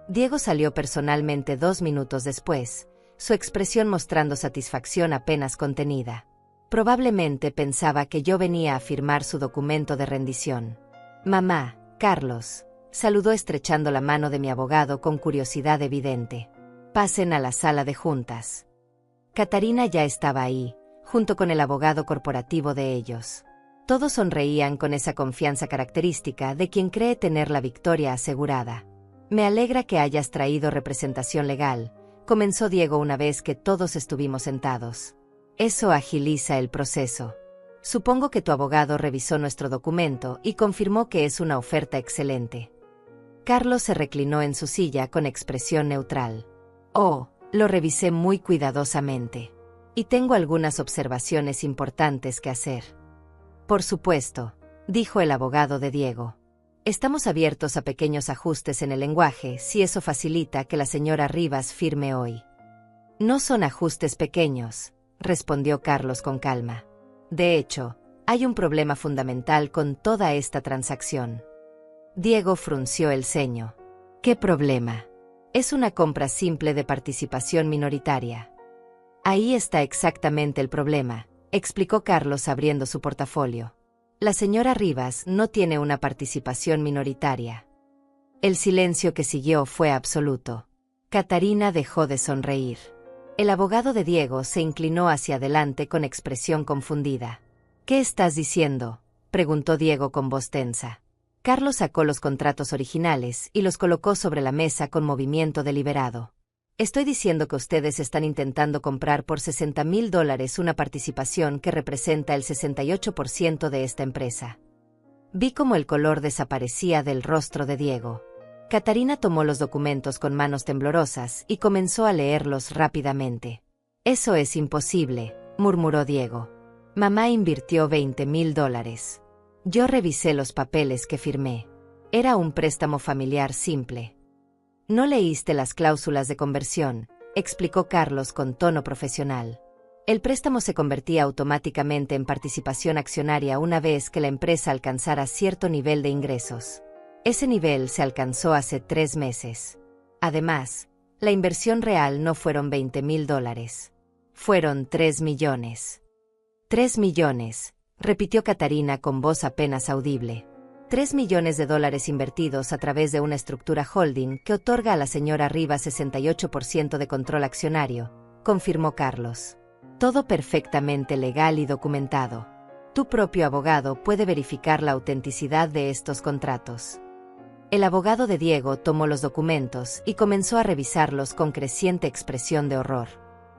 Diego salió personalmente 2 minutos después, su expresión mostrando satisfacción apenas contenida. Probablemente pensaba que yo venía a firmar su documento de rendición. Mamá, Carlos, saludó estrechando la mano de mi abogado con curiosidad evidente. Pasen a la sala de juntas. Catarina ya estaba ahí, junto con el abogado corporativo de ellos. Todos sonreían con esa confianza característica de quien cree tener la victoria asegurada. Me alegra que hayas traído representación legal, comenzó Diego una vez que todos estuvimos sentados. Eso agiliza el proceso. Supongo que tu abogado revisó nuestro documento y confirmó que es una oferta excelente. Carlos se reclinó en su silla con expresión neutral. Oh, lo revisé muy cuidadosamente. Y tengo algunas observaciones importantes que hacer. Por supuesto, dijo el abogado de Diego. Estamos abiertos a pequeños ajustes en el lenguaje si eso facilita que la señora Rivas firme hoy. No son ajustes pequeños, respondió Carlos con calma. De hecho, hay un problema fundamental con toda esta transacción. Diego frunció el ceño. ¿Qué problema? Es una compra simple de participación minoritaria. Ahí está exactamente el problema, explicó Carlos abriendo su portafolio. La señora Rivas no tiene una participación minoritaria. El silencio que siguió fue absoluto. Catarina dejó de sonreír. El abogado de Diego se inclinó hacia adelante con expresión confundida. ¿Qué estás diciendo?, preguntó Diego con voz tensa. Carlos sacó los contratos originales y los colocó sobre la mesa con movimiento deliberado. Estoy diciendo que ustedes están intentando comprar por $60,000 una participación que representa el 68% de esta empresa. Vi cómo el color desaparecía del rostro de Diego. Catarina tomó los documentos con manos temblorosas y comenzó a leerlos rápidamente. Eso es imposible, murmuró Diego. Mamá invirtió $20,000. Yo revisé los papeles que firmé. Era un préstamo familiar simple. No leíste las cláusulas de conversión, explicó Carlos con tono profesional. El préstamo se convertía automáticamente en participación accionaria una vez que la empresa alcanzara cierto nivel de ingresos. Ese nivel se alcanzó hace 3 meses. Además, la inversión real no fueron $20,000. Fueron 3 millones. 3 millones, repitió Catarina con voz apenas audible. $3 millones invertidos a través de una estructura holding que otorga a la señora Rivas 68% de control accionario, confirmó Carlos. Todo perfectamente legal y documentado. Tu propio abogado puede verificar la autenticidad de estos contratos. El abogado de Diego tomó los documentos y comenzó a revisarlos con creciente expresión de horror.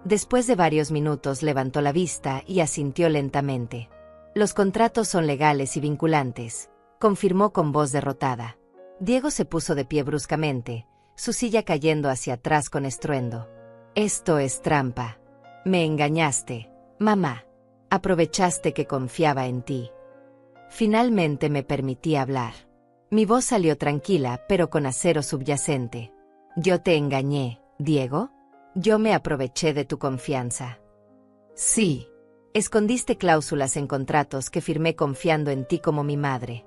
Después de varios minutos levantó la vista y asintió lentamente. Los contratos son legales y vinculantes, confirmó con voz derrotada. Diego se puso de pie bruscamente, su silla cayendo hacia atrás con estruendo. Esto es trampa. Me engañaste, mamá. Aprovechaste que confiaba en ti. Finalmente me permití hablar. Mi voz salió tranquila, pero con acero subyacente. Yo te engañé, Diego. Yo me aproveché de tu confianza. Sí. Escondiste cláusulas en contratos que firmé confiando en ti como mi madre.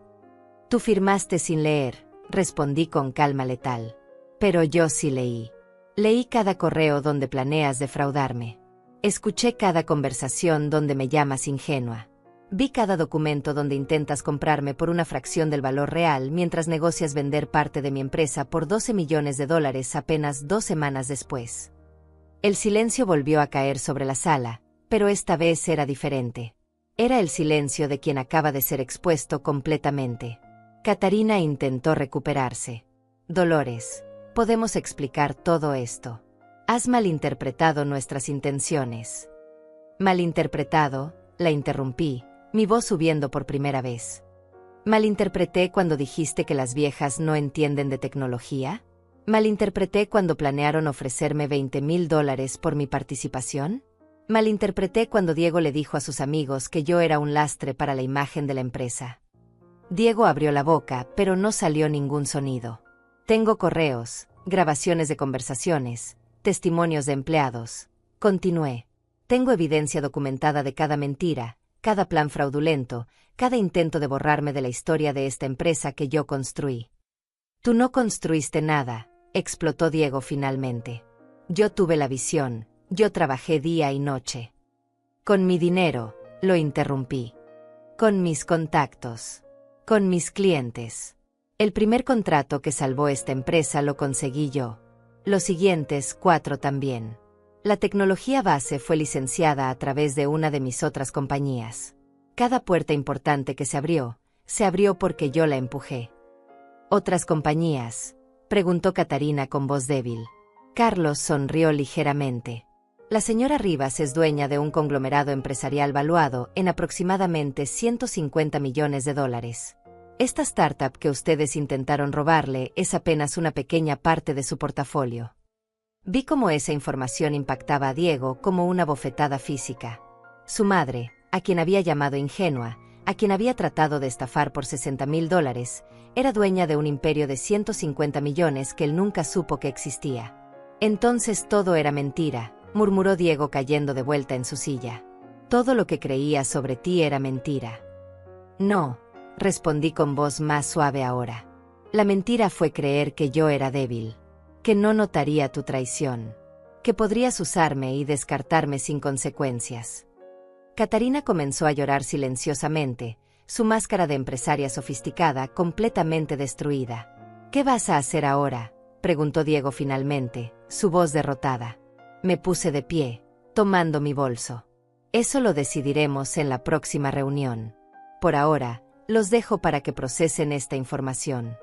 Tú firmaste sin leer, respondí con calma letal. Pero yo sí leí. Leí cada correo donde planeas defraudarme. Escuché cada conversación donde me llamas ingenua. Vi cada documento donde intentas comprarme por una fracción del valor real mientras negocias vender parte de mi empresa por $12 millones apenas 2 semanas después. El silencio volvió a caer sobre la sala, pero esta vez era diferente. Era el silencio de quien acaba de ser expuesto completamente. Catarina intentó recuperarse. Dolores, podemos explicar todo esto. Has malinterpretado nuestras intenciones. Malinterpretado, la interrumpí, mi voz subiendo por primera vez. ¿Malinterpreté cuando dijiste que las viejas no entienden de tecnología? ¿Malinterpreté cuando planearon ofrecerme $20,000 por mi participación? ¿Malinterpreté cuando Diego le dijo a sus amigos que yo era un lastre para la imagen de la empresa? Diego abrió la boca, pero no salió ningún sonido. Tengo correos, grabaciones de conversaciones, testimonios de empleados. Continué. Tengo evidencia documentada de cada mentira, cada plan fraudulento, cada intento de borrarme de la historia de esta empresa que yo construí. Tú no construiste nada, explotó Diego finalmente. Yo tuve la visión, yo trabajé día y noche. Con mi dinero, lo interrumpí. Con mis contactos. Con mis clientes. El primer contrato que salvó esta empresa lo conseguí yo. Los siguientes 4 también. La tecnología base fue licenciada a través de una de mis otras compañías. Cada puerta importante que se abrió porque yo la empujé. ¿Otras compañías?, preguntó Catarina con voz débil. Carlos sonrió ligeramente. La señora Rivas es dueña de un conglomerado empresarial valuado en aproximadamente $150 millones. Esta startup que ustedes intentaron robarle es apenas una pequeña parte de su portafolio. Vi cómo esa información impactaba a Diego como una bofetada física. Su madre, a quien había llamado ingenua, a quien había tratado de estafar por $60,000, era dueña de un imperio de 150 millones que él nunca supo que existía. Entonces todo era mentira, murmuró Diego cayendo de vuelta en su silla. Todo lo que creía sobre ti era mentira. No, respondí con voz más suave ahora. La mentira fue creer que yo era débil, que no notaría tu traición, que podrías usarme y descartarme sin consecuencias. Catarina comenzó a llorar silenciosamente, su máscara de empresaria sofisticada completamente destruida. ¿Qué vas a hacer ahora?, preguntó Diego finalmente, su voz derrotada. Me puse de pie, tomando mi bolso. Eso lo decidiremos en la próxima reunión. Por ahora, los dejo para que procesen esta información.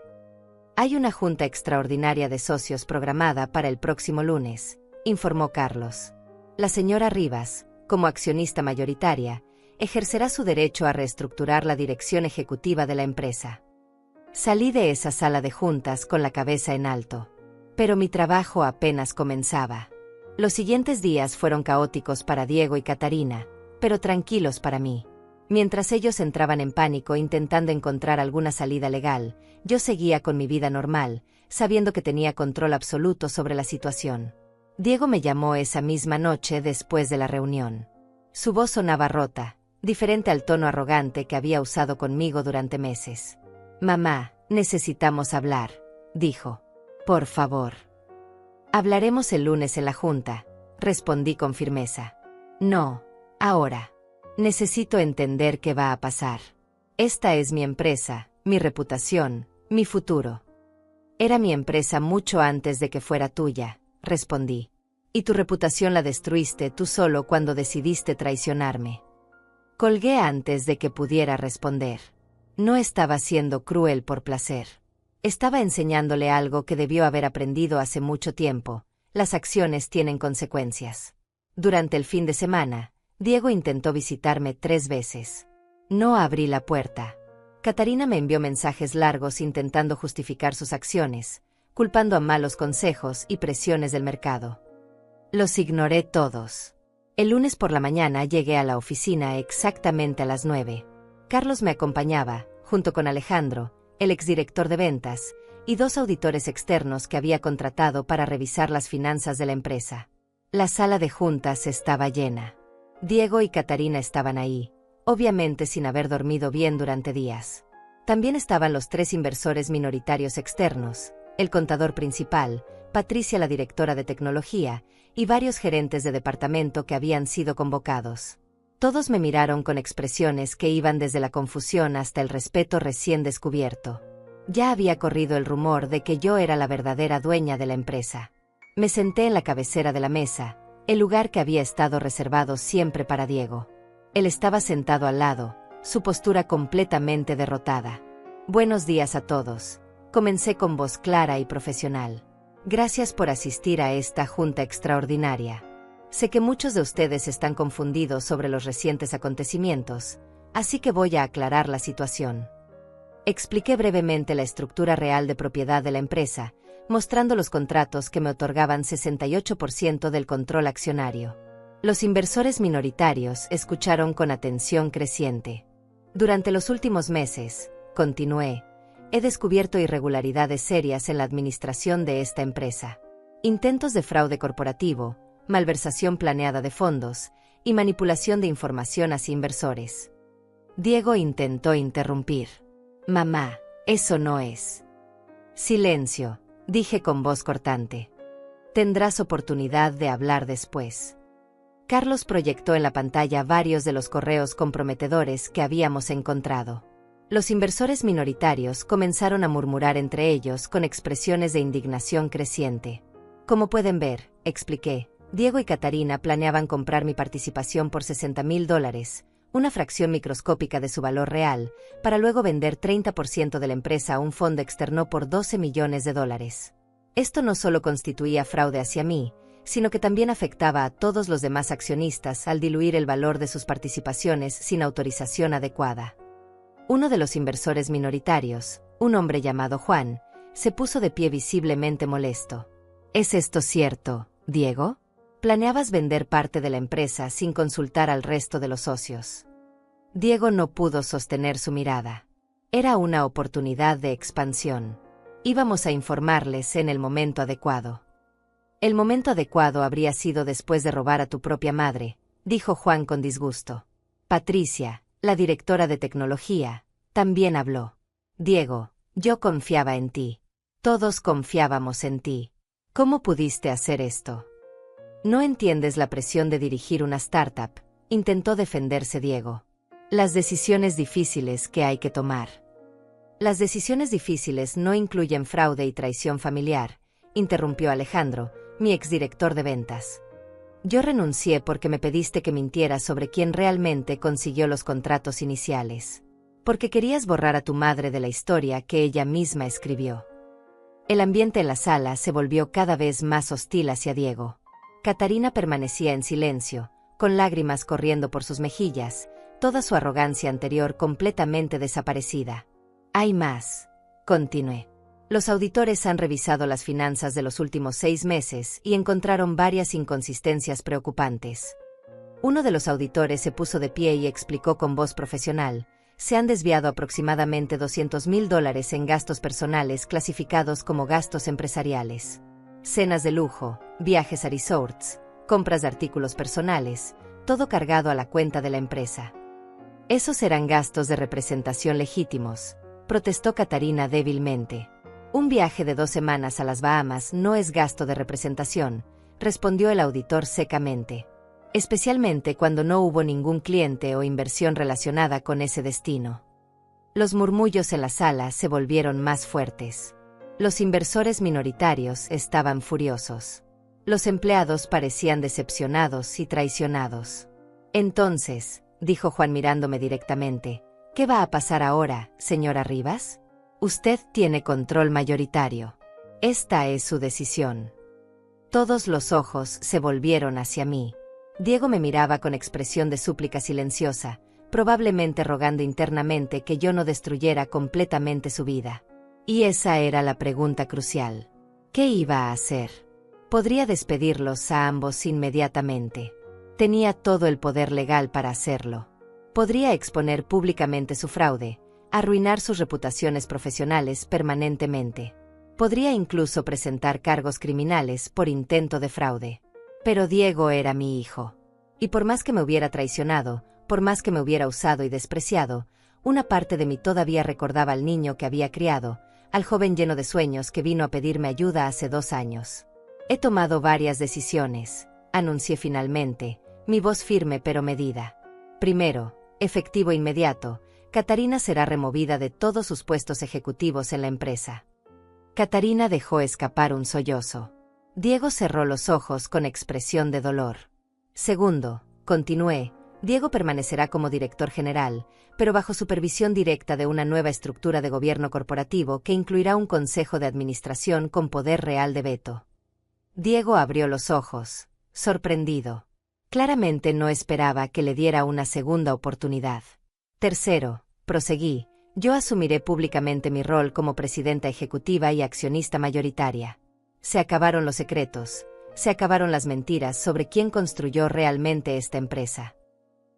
Hay una junta extraordinaria de socios programada para el próximo lunes, informó Carlos. La señora Rivas, como accionista mayoritaria, ejercerá su derecho a reestructurar la dirección ejecutiva de la empresa. Salí de esa sala de juntas con la cabeza en alto. Pero mi trabajo apenas comenzaba. Los siguientes días fueron caóticos para Diego y Catarina, pero tranquilos para mí. Mientras ellos entraban en pánico intentando encontrar alguna salida legal, yo seguía con mi vida normal, sabiendo que tenía control absoluto sobre la situación. Diego me llamó esa misma noche después de la reunión. Su voz sonaba rota, diferente al tono arrogante que había usado conmigo durante meses. «Mamá, necesitamos hablar», dijo. «Por favor». «Hablaremos el lunes en la junta», respondí con firmeza. «No, ahora. Necesito entender qué va a pasar. Esta es mi empresa, mi reputación, mi futuro». «Era mi empresa mucho antes de que fuera tuya», respondí. «Y tu reputación la destruiste tú solo cuando decidiste traicionarme». Colgué antes de que pudiera responder. No estaba siendo cruel por placer. Estaba enseñándole algo que debió haber aprendido hace mucho tiempo. Las acciones tienen consecuencias. Durante el fin de semana, Diego intentó visitarme 3 veces. No abrí la puerta. Catarina me envió mensajes largos intentando justificar sus acciones, culpando a malos consejos y presiones del mercado. Los ignoré todos. El lunes por la mañana llegué a la oficina exactamente a las 9. Carlos me acompañaba, junto con Alejandro, el exdirector de ventas, y 2 auditores externos que había contratado para revisar las finanzas de la empresa. La sala de juntas estaba llena. Diego y Catarina estaban ahí, obviamente sin haber dormido bien durante días. También estaban los 3 inversores minoritarios externos, el contador principal, Patricia la directora de tecnología, y varios gerentes de departamento que habían sido convocados. Todos me miraron con expresiones que iban desde la confusión hasta el respeto recién descubierto. Ya había corrido el rumor de que yo era la verdadera dueña de la empresa. Me senté en la cabecera de la mesa, el lugar que había estado reservado siempre para Diego. Él estaba sentado al lado, su postura completamente derrotada. «Buenos días a todos», comencé con voz clara y profesional. «Gracias por asistir a esta junta extraordinaria. Sé que muchos de ustedes están confundidos sobre los recientes acontecimientos, así que voy a aclarar la situación». Expliqué brevemente la estructura real de propiedad de la empresa, mostrando los contratos que me otorgaban 68% del control accionario. Los inversores minoritarios escucharon con atención creciente. «Durante los últimos meses», continué, «he descubierto irregularidades serias en la administración de esta empresa. Intentos de fraude corporativo, malversación planeada de fondos y manipulación de información hacia inversores». Diego intentó interrumpir. «Mamá, eso no es». «Silencio», dije con voz cortante. «Tendrás oportunidad de hablar después». Carlos proyectó en la pantalla varios de los correos comprometedores que habíamos encontrado. Los inversores minoritarios comenzaron a murmurar entre ellos con expresiones de indignación creciente. «Como pueden ver», expliqué, «Diego y Catarina planeaban comprar mi participación por $60,000, una fracción microscópica de su valor real, para luego vender 30% de la empresa a un fondo externo por $12 millones. Esto no solo constituía fraude hacia mí, sino que también afectaba a todos los demás accionistas al diluir el valor de sus participaciones sin autorización adecuada. Uno de los inversores minoritarios, un hombre llamado Juan, se puso de pie visiblemente molesto. ¿Es esto cierto, Diego? ¿Planeabas vender parte de la empresa sin consultar al resto de los socios? Diego no pudo sostener su mirada. Era una oportunidad de expansión. Íbamos a informarles en el momento adecuado. El momento adecuado habría sido después de robar a tu propia madre, dijo Juan con disgusto. Patricia, la directora de tecnología, también habló. Diego, yo confiaba en ti. Todos confiábamos en ti. ¿Cómo pudiste hacer esto? No entiendes la presión de dirigir una startup, intentó defenderse Diego. Las decisiones difíciles que hay que tomar. Las decisiones difíciles no incluyen fraude y traición familiar, interrumpió Alejandro, mi exdirector de ventas. Yo renuncié porque me pediste que mintiera sobre quién realmente consiguió los contratos iniciales. Porque querías borrar a tu madre de la historia que ella misma escribió. El ambiente en la sala se volvió cada vez más hostil hacia Diego. Catarina permanecía en silencio, con lágrimas corriendo por sus mejillas, toda su arrogancia anterior completamente desaparecida. Hay más, continué. Los auditores han revisado las finanzas de los últimos 6 meses y encontraron varias inconsistencias preocupantes. Uno de los auditores se puso de pie y explicó con voz profesional: se han desviado aproximadamente $200,000 en gastos personales clasificados como gastos empresariales. Cenas de lujo, viajes a resorts, compras de artículos personales, todo cargado a la cuenta de la empresa. Esos eran gastos de representación legítimos, protestó Catarina débilmente. Un viaje de 2 semanas a las Bahamas no es gasto de representación, respondió el auditor secamente. Especialmente cuando no hubo ningún cliente o inversión relacionada con ese destino. Los murmullos en la sala se volvieron más fuertes. Los inversores minoritarios estaban furiosos. Los empleados parecían decepcionados y traicionados. Entonces, dijo Juan mirándome directamente, ¿qué va a pasar ahora, señora Rivas? Usted tiene control mayoritario. Esta es su decisión. Todos los ojos se volvieron hacia mí. Diego me miraba con expresión de súplica silenciosa, probablemente rogando internamente que yo no destruyera completamente su vida. Y esa era la pregunta crucial. ¿Qué iba a hacer? Podría despedirlos a ambos inmediatamente. Tenía todo el poder legal para hacerlo. Podría exponer públicamente su fraude, arruinar sus reputaciones profesionales permanentemente. Podría incluso presentar cargos criminales por intento de fraude. Pero Diego era mi hijo. Y por más que me hubiera traicionado, por más que me hubiera usado y despreciado, una parte de mí todavía recordaba al niño que había criado, al joven lleno de sueños que vino a pedirme ayuda hace 2 años. He tomado varias decisiones, anuncié finalmente, mi voz firme pero medida. Primero, efectivo inmediato, Catarina será removida de todos sus puestos ejecutivos en la empresa. Catarina dejó escapar un sollozo. Diego cerró los ojos con expresión de dolor. Segundo, continué, Diego permanecerá como director general, pero bajo supervisión directa de una nueva estructura de gobierno corporativo que incluirá un consejo de administración con poder real de veto. Diego abrió los ojos, sorprendido. Claramente no esperaba que le diera una segunda oportunidad. Tercero, proseguí, yo asumiré públicamente mi rol como presidenta ejecutiva y accionista mayoritaria. Se acabaron los secretos, se acabaron las mentiras sobre quién construyó realmente esta empresa.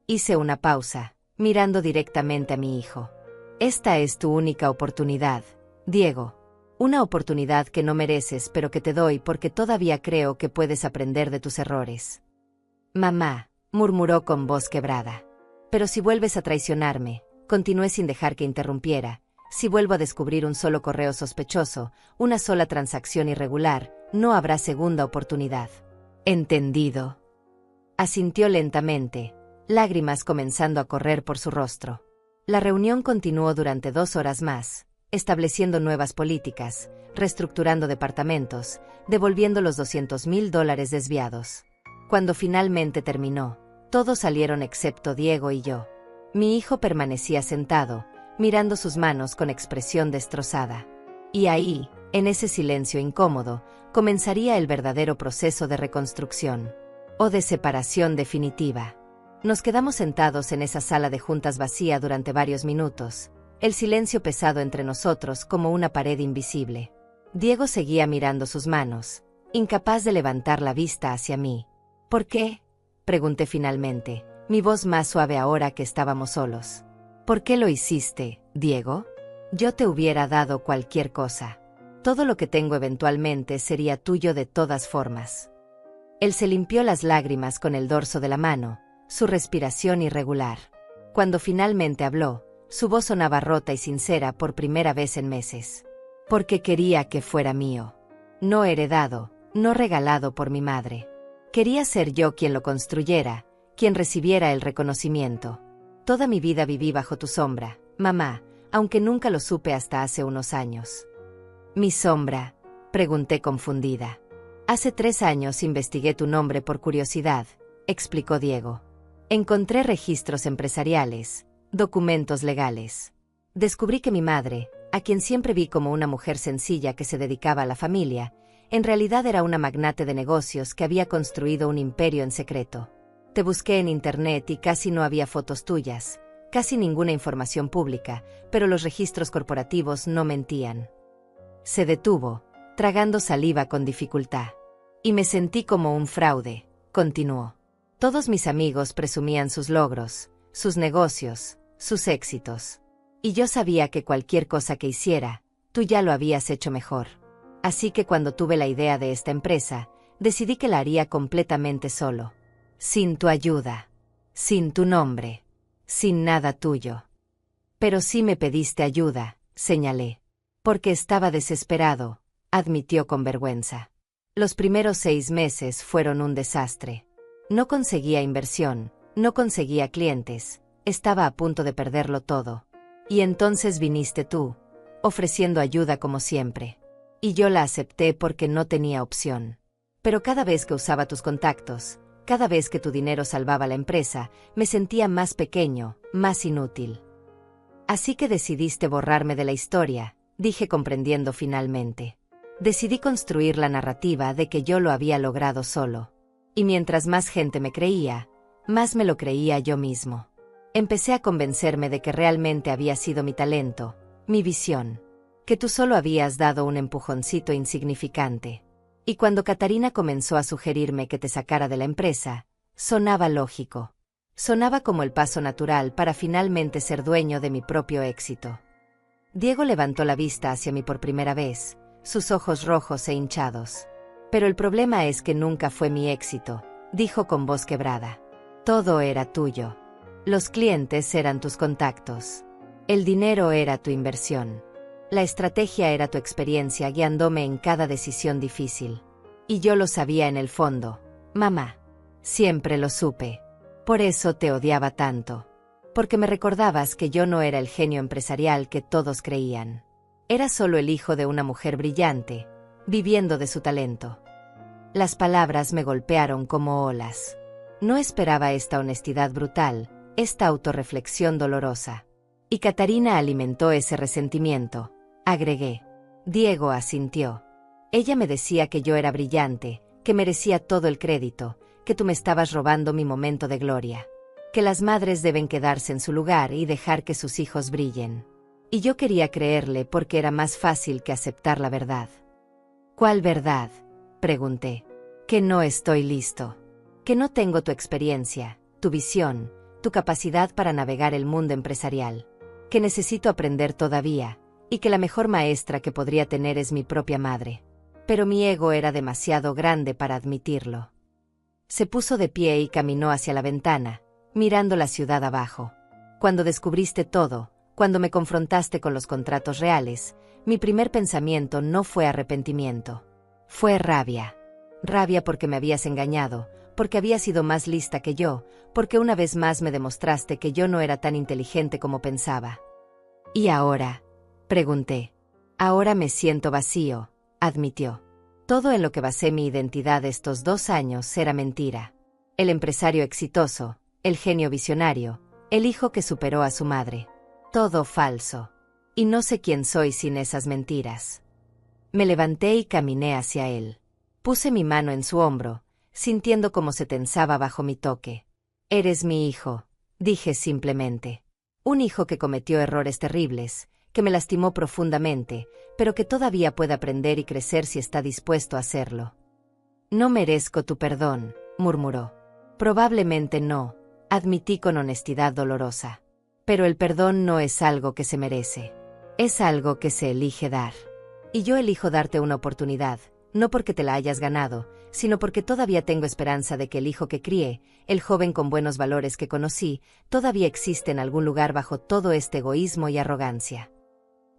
Hice una pausa, mirando directamente a mi hijo. Esta es tu única oportunidad, Diego. Una oportunidad que no mereces pero que te doy porque todavía creo que puedes aprender de tus errores. Mamá, murmuró con voz quebrada. Pero si vuelves a traicionarme, continué sin dejar que interrumpiera, si vuelvo a descubrir un solo correo sospechoso, una sola transacción irregular, no habrá segunda oportunidad. Entendido. Asintió lentamente, lágrimas comenzando a correr por su rostro. La reunión continuó durante 2 horas más, estableciendo nuevas políticas, reestructurando departamentos, devolviendo los $200,000 desviados. Cuando finalmente terminó, todos salieron excepto Diego y yo. Mi hijo permanecía sentado, mirando sus manos con expresión destrozada. Y ahí, en ese silencio incómodo, comenzaría el verdadero proceso de reconstrucción. O de separación definitiva. Nos quedamos sentados en esa sala de juntas vacía durante varios minutos, el silencio pesado entre nosotros como una pared invisible. Diego seguía mirando sus manos, incapaz de levantar la vista hacia mí. ¿Por qué?, pregunté finalmente. mi voz más suave ahora que estábamos solos. ¿Por qué lo hiciste, Diego? Yo te hubiera dado cualquier cosa. Todo lo que tengo eventualmente sería tuyo de todas formas. Él se limpió las lágrimas con el dorso de la mano, su respiración irregular. Cuando finalmente habló, su voz sonaba rota y sincera por primera vez en meses. Porque quería que fuera mío. No heredado, no regalado por mi madre. Quería ser yo quien lo construyera, quien recibiera el reconocimiento. Toda mi vida viví bajo tu sombra, mamá, aunque nunca lo supe hasta hace unos años. ¿Mi sombra?, pregunté confundida. Hace 3 años investigué tu nombre por curiosidad, explicó Diego. Encontré registros empresariales, documentos legales. Descubrí que mi madre, a quien siempre vi como una mujer sencilla que se dedicaba a la familia, en realidad era una magnate de negocios que había construido un imperio en secreto. Te busqué en internet y casi no había fotos tuyas, casi ninguna información pública, pero los registros corporativos no mentían. Se detuvo, tragando saliva con dificultad. Y me sentí como un fraude, continuó. Todos mis amigos presumían sus logros, sus negocios, sus éxitos. Y yo sabía que cualquier cosa que hiciera, tú ya lo habías hecho mejor. Así que cuando tuve la idea de esta empresa, decidí que la haría completamente solo. Sin tu ayuda. Sin tu nombre. Sin nada tuyo. Pero sí me pediste ayuda, señalé. Porque estaba desesperado, admitió con vergüenza. Los primeros 6 meses fueron un desastre. No conseguía inversión, no conseguía clientes, estaba a punto de perderlo todo. Y entonces viniste tú, ofreciendo ayuda como siempre. Y yo la acepté porque no tenía opción. Pero cada vez que usaba tus contactos, cada vez que tu dinero salvaba la empresa, me sentía más pequeño, más inútil. Así que decidiste borrarme de la historia, dije comprendiendo finalmente. Decidí construir la narrativa de que yo lo había logrado solo. Y mientras más gente me creía, más me lo creía yo mismo. Empecé a convencerme de que realmente había sido mi talento, mi visión. Que tú solo habías dado un empujoncito insignificante. Y cuando Catarina comenzó a sugerirme que te sacara de la empresa, sonaba lógico. Sonaba como el paso natural para finalmente ser dueño de mi propio éxito. Diego levantó la vista hacia mí por primera vez, sus ojos rojos e hinchados. Pero el problema es que nunca fue mi éxito, dijo con voz quebrada. Todo era tuyo. Los clientes eran tus contactos. El dinero era tu inversión. La estrategia era tu experiencia guiándome en cada decisión difícil. Y yo lo sabía en el fondo, mamá. Siempre lo supe. Por eso te odiaba tanto. Porque me recordabas que yo no era el genio empresarial que todos creían. Era solo el hijo de una mujer brillante, viviendo de su talento. Las palabras me golpearon como olas. No esperaba esta honestidad brutal, esta autorreflexión dolorosa. Y Catarina alimentó ese resentimiento, agregué. Diego asintió. Ella me decía que yo era brillante, que merecía todo el crédito, que tú me estabas robando mi momento de gloria. Que las madres deben quedarse en su lugar y dejar que sus hijos brillen. Y yo quería creerle porque era más fácil que aceptar la verdad. ¿Cuál verdad?, pregunté. Que no estoy listo. Que no tengo tu experiencia, tu visión, tu capacidad para navegar el mundo empresarial. Que necesito aprender todavía, y que la mejor maestra que podría tener es mi propia madre. Pero mi ego era demasiado grande para admitirlo. Se puso de pie y caminó hacia la ventana, mirando la ciudad abajo. Cuando descubriste todo, cuando me confrontaste con los contratos reales, mi primer pensamiento no fue arrepentimiento. Fue rabia. Rabia porque me habías engañado, porque habías sido más lista que yo, porque una vez más me demostraste que yo no era tan inteligente como pensaba. ¿Y ahora?, pregunté. Ahora me siento vacío, admitió. Todo en lo que basé mi identidad estos 2 años era mentira. El empresario exitoso, el genio visionario, el hijo que superó a su madre. Todo falso. Y no sé quién soy sin esas mentiras. Me levanté y caminé hacia él. Puse mi mano en su hombro, sintiendo cómo se tensaba bajo mi toque. Eres mi hijo, dije simplemente. Un hijo que cometió errores terribles, que me lastimó profundamente, pero que todavía puede aprender y crecer si está dispuesto a hacerlo. No merezco tu perdón, murmuró. Probablemente no, admití con honestidad dolorosa. Pero el perdón no es algo que se merece. Es algo que se elige dar. Y yo elijo darte una oportunidad, no porque te la hayas ganado, sino porque todavía tengo esperanza de que el hijo que crié, el joven con buenos valores que conocí, todavía existe en algún lugar bajo todo este egoísmo y arrogancia.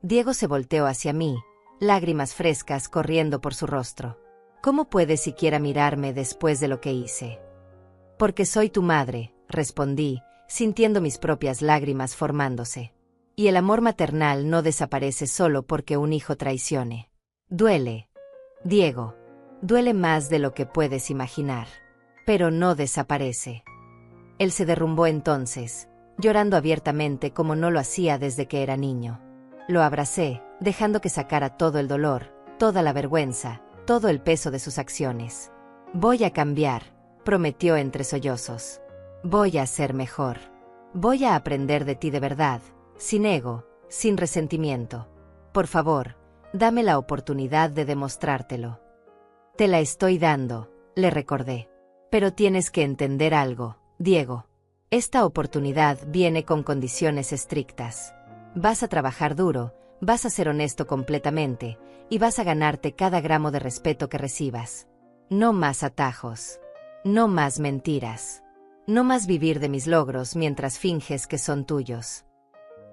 Diego se volteó hacia mí, lágrimas frescas corriendo por su rostro. ¿Cómo puedes siquiera mirarme después de lo que hice? Porque soy tu madre, respondí, sintiendo mis propias lágrimas formándose. Y el amor maternal no desaparece solo porque un hijo traicione. Duele, Diego. Duele más de lo que puedes imaginar. Pero no desaparece. Él se derrumbó entonces, llorando abiertamente como no lo hacía desde que era niño. Lo abracé, dejando que sacara todo el dolor, toda la vergüenza, todo el peso de sus acciones. Voy a cambiar, prometió entre sollozos. Voy a ser mejor. Voy a aprender de ti de verdad, sin ego, sin resentimiento. Por favor, dame la oportunidad de demostrártelo. Te la estoy dando, le recordé. Pero tienes que entender algo, Diego. Esta oportunidad viene con condiciones estrictas. Vas a trabajar duro, vas a ser honesto completamente, y vas a ganarte cada gramo de respeto que recibas. No más atajos. No más mentiras. No más vivir de mis logros mientras finges que son tuyos.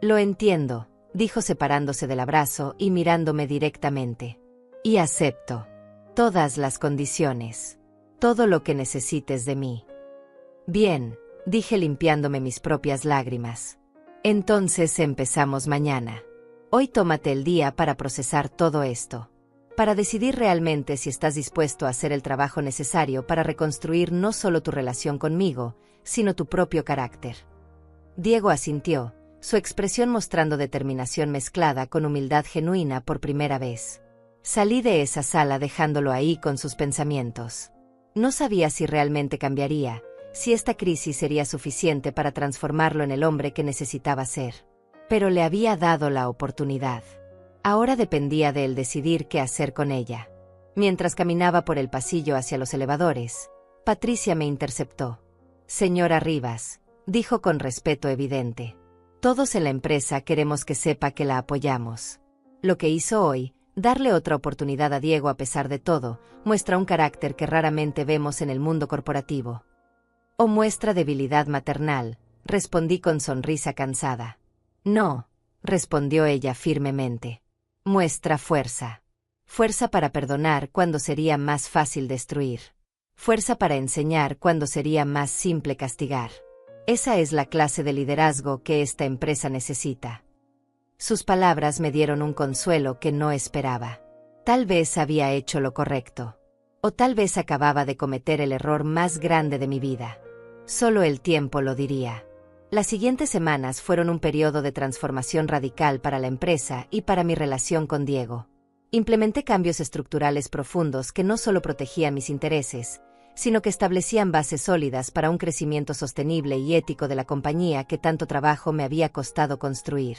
Lo entiendo, dijo separándose del abrazo y mirándome directamente. Y acepto. Todas las condiciones. Todo lo que necesites de mí. Bien, dije limpiándome mis propias lágrimas. Entonces empezamos mañana. Hoy tómate el día para procesar todo esto. Para decidir realmente si estás dispuesto a hacer el trabajo necesario para reconstruir no solo tu relación conmigo, sino tu propio carácter. Diego asintió, su expresión mostrando determinación mezclada con humildad genuina por primera vez. Salí de esa sala dejándolo ahí con sus pensamientos. No sabía si realmente cambiaría, si esta crisis sería suficiente para transformarlo en el hombre que necesitaba ser. Pero le había dado la oportunidad. Ahora dependía de él decidir qué hacer con ella. Mientras caminaba por el pasillo hacia los elevadores, Patricia me interceptó. Señora Rivas, dijo con respeto evidente. Todos en la empresa queremos que sepa que la apoyamos. Lo que hizo hoy, darle otra oportunidad a Diego a pesar de todo, muestra un carácter que raramente vemos en el mundo corporativo. O muestra debilidad maternal, respondí con sonrisa cansada. No, respondió ella firmemente. Muestra fuerza. Fuerza para perdonar cuando sería más fácil destruir. Fuerza para enseñar cuando sería más simple castigar. Esa es la clase de liderazgo que esta empresa necesita. Sus palabras me dieron un consuelo que no esperaba. Tal vez había hecho lo correcto. O tal vez acababa de cometer el error más grande de mi vida. Solo el tiempo lo diría. Las siguientes semanas fueron un periodo de transformación radical para la empresa y para mi relación con Diego. Implementé cambios estructurales profundos que no solo protegían mis intereses, sino que establecían bases sólidas para un crecimiento sostenible y ético de la compañía que tanto trabajo me había costado construir.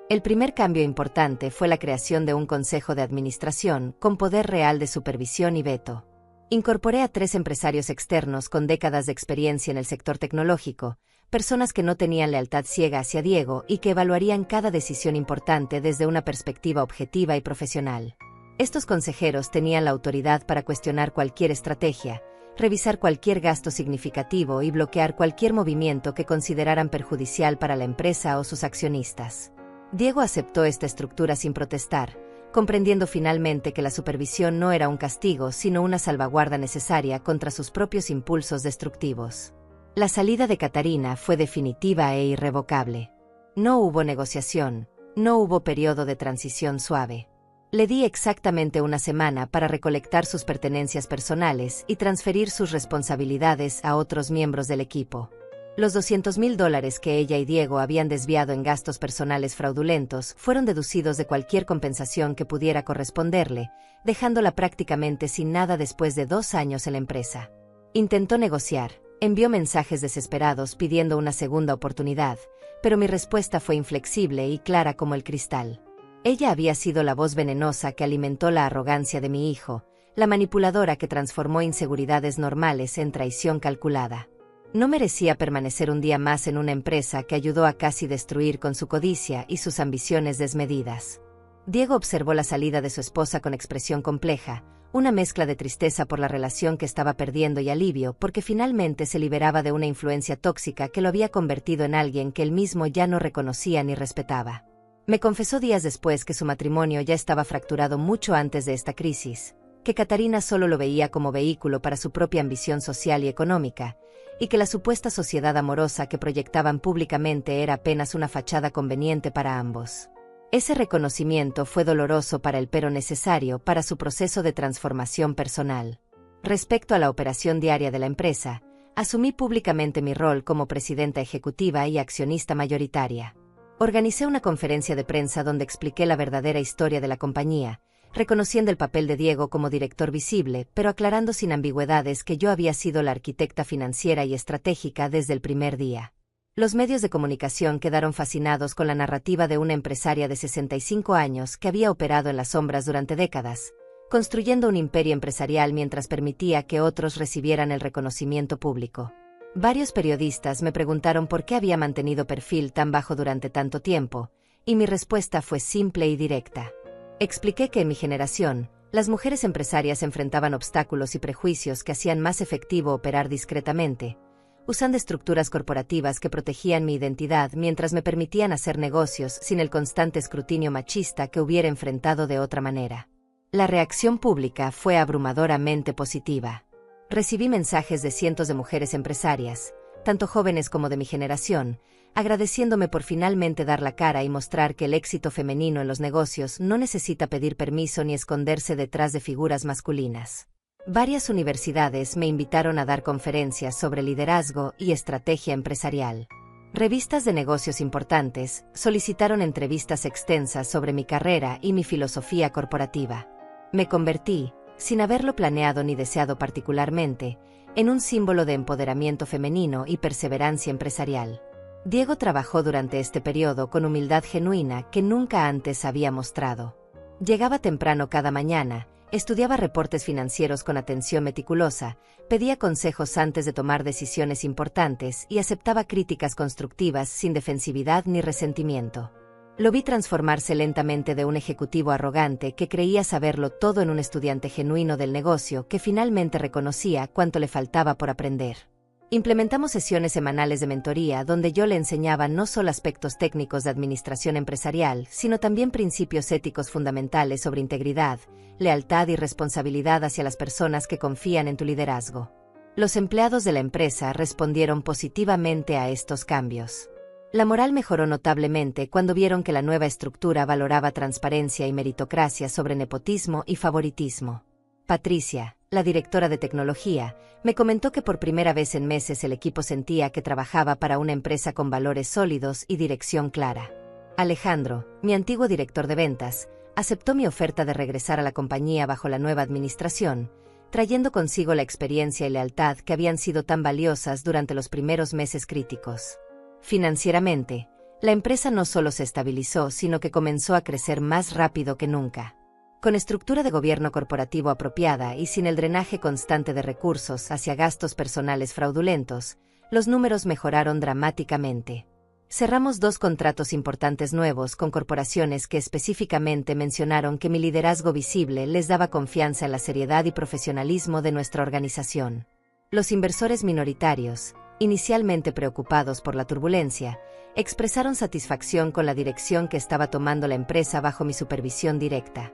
El primer cambio importante fue la creación de un consejo de administración con poder real de supervisión y veto. Incorporé a 3 empresarios externos con décadas de experiencia en el sector tecnológico, personas que no tenían lealtad ciega hacia Diego y que evaluarían cada decisión importante desde una perspectiva objetiva y profesional. Estos consejeros tenían la autoridad para cuestionar cualquier estrategia, revisar cualquier gasto significativo y bloquear cualquier movimiento que consideraran perjudicial para la empresa o sus accionistas. Diego aceptó esta estructura sin protestar, comprendiendo finalmente que la supervisión no era un castigo sino una salvaguarda necesaria contra sus propios impulsos destructivos. La salida de Catarina fue definitiva e irrevocable. No hubo negociación, no hubo periodo de transición suave. Le di exactamente una semana para recolectar sus pertenencias personales y transferir sus responsabilidades a otros miembros del equipo. Los $200,000 que ella y Diego habían desviado en gastos personales fraudulentos fueron deducidos de cualquier compensación que pudiera corresponderle, dejándola prácticamente sin nada después de 2 años en la empresa. Intentó negociar, envió mensajes desesperados pidiendo una segunda oportunidad, pero mi respuesta fue inflexible y clara como el cristal. Ella había sido la voz venenosa que alimentó la arrogancia de mi hijo, la manipuladora que transformó inseguridades normales en traición calculada. No merecía permanecer un día más en una empresa que ayudó a casi destruir con su codicia y sus ambiciones desmedidas. Diego observó la salida de su esposa con expresión compleja, una mezcla de tristeza por la relación que estaba perdiendo y alivio porque finalmente se liberaba de una influencia tóxica que lo había convertido en alguien que él mismo ya no reconocía ni respetaba. Me confesó días después que su matrimonio ya estaba fracturado mucho antes de esta crisis, que Catarina solo lo veía como vehículo para su propia ambición social y económica, y que la supuesta sociedad amorosa que proyectaban públicamente era apenas una fachada conveniente para ambos. Ese reconocimiento fue doloroso para él pero necesario para su proceso de transformación personal. Respecto a la operación diaria de la empresa, asumí públicamente mi rol como presidenta ejecutiva y accionista mayoritaria. Organicé una conferencia de prensa donde expliqué la verdadera historia de la compañía, reconociendo el papel de Diego como director visible, pero aclarando sin ambigüedades que yo había sido la arquitecta financiera y estratégica desde el primer día. Los medios de comunicación quedaron fascinados con la narrativa de una empresaria de 65 años que había operado en las sombras durante décadas, construyendo un imperio empresarial mientras permitía que otros recibieran el reconocimiento público. Varios periodistas me preguntaron por qué había mantenido perfil tan bajo durante tanto tiempo, y mi respuesta fue simple y directa. Expliqué que en mi generación, las mujeres empresarias enfrentaban obstáculos y prejuicios que hacían más efectivo operar discretamente, usando estructuras corporativas que protegían mi identidad mientras me permitían hacer negocios sin el constante escrutinio machista que hubiera enfrentado de otra manera. La reacción pública fue abrumadoramente positiva. Recibí mensajes de cientos de mujeres empresarias, tanto jóvenes como de mi generación, agradeciéndome por finalmente dar la cara y mostrar que el éxito femenino en los negocios no necesita pedir permiso ni esconderse detrás de figuras masculinas. Varias universidades me invitaron a dar conferencias sobre liderazgo y estrategia empresarial. Revistas de negocios importantes solicitaron entrevistas extensas sobre mi carrera y mi filosofía corporativa. Me convertí, sin haberlo planeado ni deseado particularmente, en un símbolo de empoderamiento femenino y perseverancia empresarial. Diego trabajó durante este periodo con humildad genuina que nunca antes había mostrado. Llegaba temprano cada mañana, estudiaba reportes financieros con atención meticulosa, pedía consejos antes de tomar decisiones importantes y aceptaba críticas constructivas sin defensividad ni resentimiento. Lo vi transformarse lentamente de un ejecutivo arrogante que creía saberlo todo en un estudiante genuino del negocio que finalmente reconocía cuánto le faltaba por aprender. Implementamos sesiones semanales de mentoría donde yo le enseñaba no solo aspectos técnicos de administración empresarial, sino también principios éticos fundamentales sobre integridad, lealtad y responsabilidad hacia las personas que confían en tu liderazgo. Los empleados de la empresa respondieron positivamente a estos cambios. La moral mejoró notablemente cuando vieron que la nueva estructura valoraba transparencia y meritocracia sobre nepotismo y favoritismo. Patricia, la directora de tecnología, me comentó que por primera vez en meses el equipo sentía que trabajaba para una empresa con valores sólidos y dirección clara. Alejandro, mi antiguo director de ventas, aceptó mi oferta de regresar a la compañía bajo la nueva administración, trayendo consigo la experiencia y lealtad que habían sido tan valiosas durante los primeros meses críticos. Financieramente, la empresa no solo se estabilizó, sino que comenzó a crecer más rápido que nunca. Con estructura de gobierno corporativo apropiada y sin el drenaje constante de recursos hacia gastos personales fraudulentos, los números mejoraron dramáticamente. Cerramos 2 contratos importantes nuevos con corporaciones que específicamente mencionaron que mi liderazgo visible les daba confianza en la seriedad y profesionalismo de nuestra organización. Los inversores minoritarios, inicialmente preocupados por la turbulencia, expresaron satisfacción con la dirección que estaba tomando la empresa bajo mi supervisión directa.